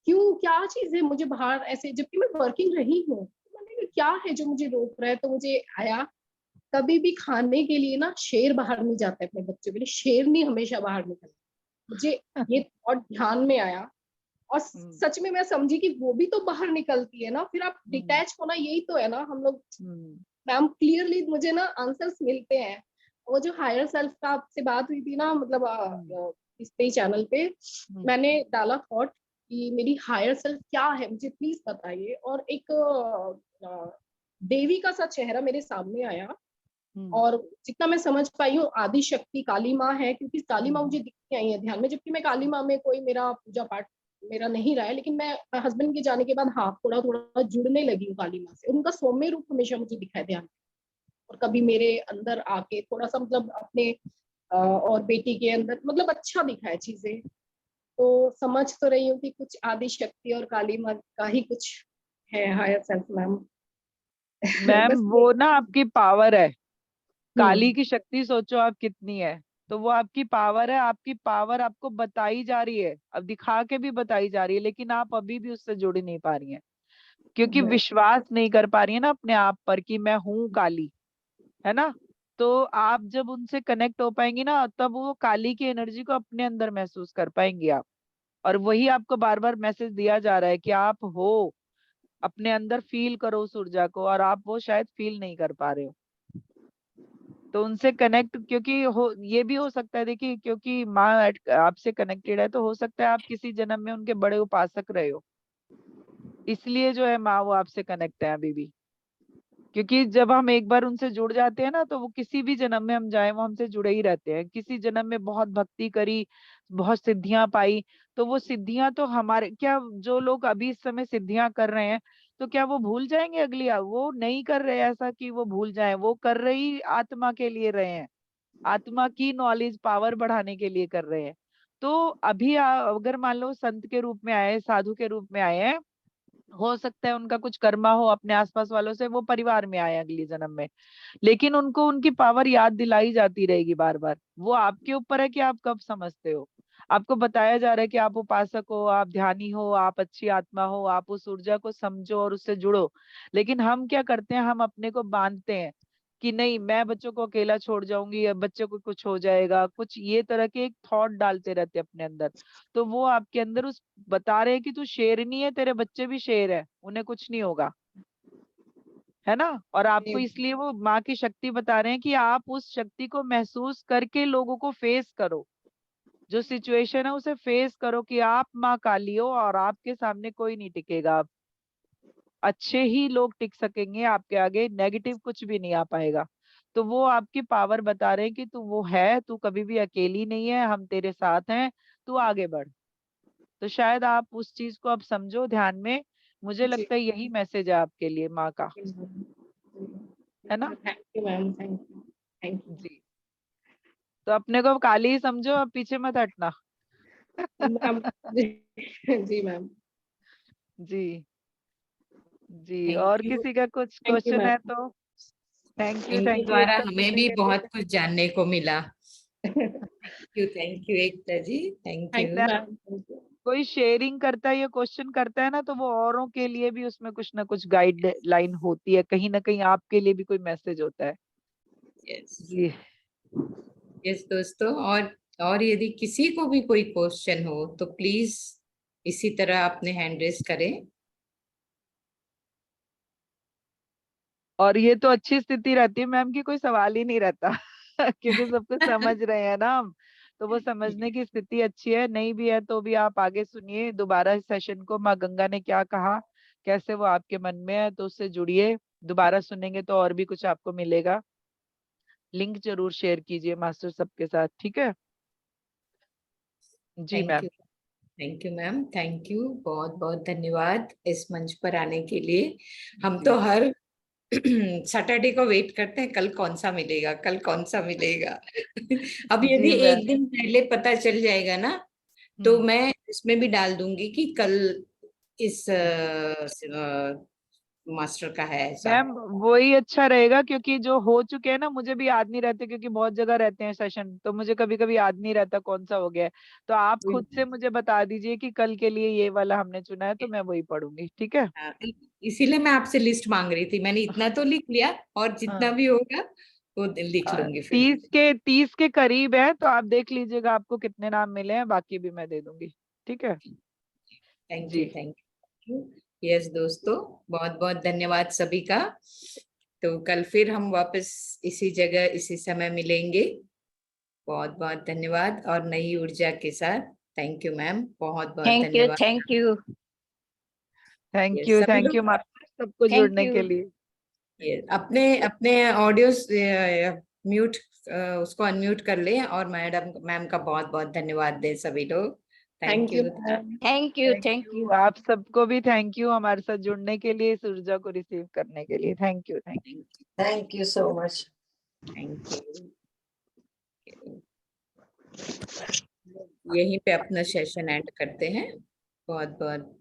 क्यों, क्या चीज है मुझे बाहर ऐसे, जबकि मैं वर्किंग रही हूँ। मैंने कहा, क्या है जो मुझे रोक रहा है? तो मुझे आया, कभी भी खाने के लिए ना शेर बाहर नहीं जाता है अपने बच्चों के लिए, शेरनी हमेशा बाहर निकलता है। मुझे ये थॉट ध्यान में आया, और सच में मैं समझी कि वो भी तो बाहर निकलती है ना। फिर आप डिटैच होना, यही तो है ना हम लोग। मैम क्लियरली मुझे ना आंसर्स मिलते हैं। वो जो हायर सेल्फ का आपसे बात हुई थी ना, मतलब इस पे चैनल पे मैंने डाला थॉट कि मेरी हायर सेल्फ क्या है, मुझे प्लीज बताइए। और एक देवी का सा चेहरा मेरे सामने आया, और जितना मैं समझ पाई हूँ आदि शक्ति काली माँ है, क्योंकि काली माँ मुझे दिखती आई है ध्यान में, जबकि मैं काली माँ में कोई मेरा पूजा पाठ मेरा नहीं रहा है, लेकिन मैं हस्बैंड के जाने के बाद हाँ थोड़ा थोड़ा जुड़ने लगी हूँ काली माँ से, और उनका सौम्य रूप हमेशा मुझे दिखा है ध्यान में। और कभी मेरे अंदर आके थोड़ा सा, मतलब अपने और बेटी के अंदर, मतलब अच्छा दिखा है चीजें। तो समझ तो रही हूँ कि कुछ आदि शक्ति और काली माँ का ही कुछ है हायर सेल्फ मैम। मैम बस वो ना आपकी पावर है। काली हम्म। की शक्ति सोचो आप कितनी है, तो वो आपकी पावर है। आपकी पावर आपको बताई जा रही है, अब दिखा के भी बताई जा रही है, लेकिन आप अभी भी उससे जुड़ नहीं पा रही हैं क्योंकि विश्वास नहीं कर पा रही है ना अपने आप पर कि मैं हूँ काली, है ना। तो आप जब उनसे कनेक्ट हो पाएंगी ना, तब वो काली की एनर्जी को अपने अंदर महसूस कर पाएंगी आप। और वही आपको बार बार मैसेज दिया जा रहा है कि आप हो, अपने अंदर फील करो उस ऊर्जा को, और आप वो शायद फील नहीं कर पा रहे हो। तो उनसे कनेक्ट, क्योंकि हो ये भी हो सकता है, देखिए क्योंकि माँ आपसे कनेक्टेड है, तो हो सकता है आप किसी जन्म में उनके बड़े उपासक रहे हो, इसलिए जो है माँ वो आपसे कनेक्ट है अभी भी। क्योंकि जब हम एक बार उनसे जुड़ जाते हैं ना, तो वो किसी भी जन्म में हम जाए वो हमसे जुड़े ही रहते हैं। किसी जन्म में बहुत भक्ति करी, बहुत सिद्धियां पाई, तो वो सिद्धियां तो हमारे क्या, जो लोग अभी इस समय सिद्धियां कर रहे हैं, तो क्या वो भूल जाएंगे अगली वो नहीं कर रहे ऐसा कि वो भूल जाएं, वो कर रही आत्मा के लिए रहे हैं, आत्मा की नॉलेज पावर बढ़ाने के लिए कर रहे हैं। तो अभी अगर मान लो संत के रूप में आए, साधु के रूप में आए हैं, हो सकता है उनका कुछ कर्मा हो अपने आसपास वालों से, वो परिवार में आए अगली जन्म में, लेकिन उनको उनकी पावर याद दिलाई जाती रहेगी बार बार। वो आपके ऊपर है कि आप कब समझते हो। आपको बताया जा रहा है कि आप उपासक हो, आप ध्यानी हो, आप अच्छी आत्मा हो, आप उस ऊर्जा को समझो और उससे जुड़ो। लेकिन हम क्या करते हैं, हम अपने को बांधते हैं कि नहीं मैं बच्चों को अकेला छोड़ जाऊंगी या बच्चों को कुछ हो जाएगा, कुछ ये तरह के एक थॉट डालते रहते हैं अपने अंदर। तो वो आपके अंदर उस बता रहे हैं कि तू शेरनी है, तेरे बच्चे भी शेर है, उन्हें कुछ नहीं होगा, है ना। और आपको इसलिए वो माँ की शक्ति बता रहे हैं कि आप उस शक्ति को महसूस करके लोगों को फेस करो, जो सिचुएशन है उसे फेस करो कि आप माँ काली हो और आपके सामने कोई नहीं टिकेगा। आप अच्छे ही लोग टिक सकेंगे आपके आगे, नेगेटिव कुछ भी नहीं आ पाएगा। तो वो आपकी पावर बता रहे हैं कि तू वो है, तू कभी भी अकेली नहीं है, हम तेरे साथ हैं, तू आगे बढ़। तो शायद आप उस चीज को अब समझो ध्यान में। मुझे जी। लगता है यही मैसेज है आपके लिए माँ का, है ना। Thank you ma'am, thank you, thank जी। तो अपने को काली ही समझो, अब पीछे मत हटना। You ma'am. जी मैम। जी। जी, और थैंक यू। किसी का कुछ थैंक यू क्वेश्चन है मैम। तो। थैंक इनके यू द्वारा एकता हमें सुनने भी के लिए। बहुत कुछ जानने को मिला। Thank you Ekta ji, thank thank you you. Ma'am. कोई शेयरिंग करता है या क्वेश्चन करता है ना, तो वो औरों के लिए भी उसमें कुछ ना कुछ गाइडलाइन होती है, कहीं ना कहीं आपके लिए भी कोई मैसेज होता है। यस। जी। यस दोस्तों, और यदि किसी को भी कोई क्वेश्चन हो तो प्लीज इसी तरह अपने हैंड रेस करें। और ये तो अच्छी स्थिति रहती है मैम कि कोई सवाल ही नहीं रहता क्योंकि सब कुछ समझ रहे हैं ना हम। तो वो समझने की स्थिति अच्छी है, नहीं भी है तो भी आप आगे सुनिए दोबारा इस सेशन को, माँ गंगा ने क्या कहा, कैसे वो आपके मन में है, तो उससे जुड़िए। दोबारा सुनेंगे तो और भी कुछ आपको मिलेगा। लिंक जरूर शेयर कीजिए मास्टर सबके साथ, ठीक है? जी thank ma'am. You, thank you ma'am, thank you, बहुत बहुत धन्यवाद इस मंच पर आने के लिए। हम जी। तो हर सैटरडे को वेट करते हैं, कल कौन सा मिलेगा, कल कौन सा मिलेगा। अब जी यदि मैम। एक दिन पहले पता चल जाएगा ना, तो मैं इसमें भी डाल दूंगी कि कल इस मास्टर का है ऐसा। मैम वही अच्छा रहेगा, क्योंकि जो हो चुके हैं ना मुझे भी याद नहीं रहते, क्योंकि बहुत जगह रहते हैं सेशन, तो मुझे कभी कभी याद नहीं रहता कौन सा हो गया है। तो आप खुद से मुझे बता दीजिए कि कल के लिए ये वाला हमने चुना है, तो मैं वही पढ़ूंगी, ठीक है? हाँ, इसीलिए मैं आपसे लिस्ट मांग रही थी, मैंने इतना तो लिख लिया, और जितना हाँ। भी होगा वो लिख लूंगी फिर। 30 के करीब है, तो आप देख लीजिएगा आपको कितने नाम मिले हैं, बाकी भी मैं दे दूंगी, ठीक है? Thank ji. You, thank you. Yes दोस्तों, बहुत बहुत धन्यवाद सभी का। तो कल फिर हम वापस इसी जगह इसी समय मिलेंगे। बहुत बहुत धन्यवाद और नई ऊर्जा के साथ। थैंक यू मैम, बहुत बहुत थैंक यू, धन्यवाद। थैंक यू, यस सभी थैंक लोग, यू मास्टर सबको थैंक जुड़ने के यू। लिए। ये अपने अपने ऑडियोस म्यूट, उसको अनम्यूट कर ले, और मैम का बहुत बहुत धन्यवाद दें सभी लोग। Thank thank you you. Ma'am. Thank you, Thank thank you. आप सबको भी थैंक यू हमारे साथ जुड़ने के लिए, इस ऊर्जा को रिसीव करने के लिए। Thank you, thank you. Thank you so much. Thank you. यहीं पे अपना सेशन एंड करते हैं। बहुत बहुत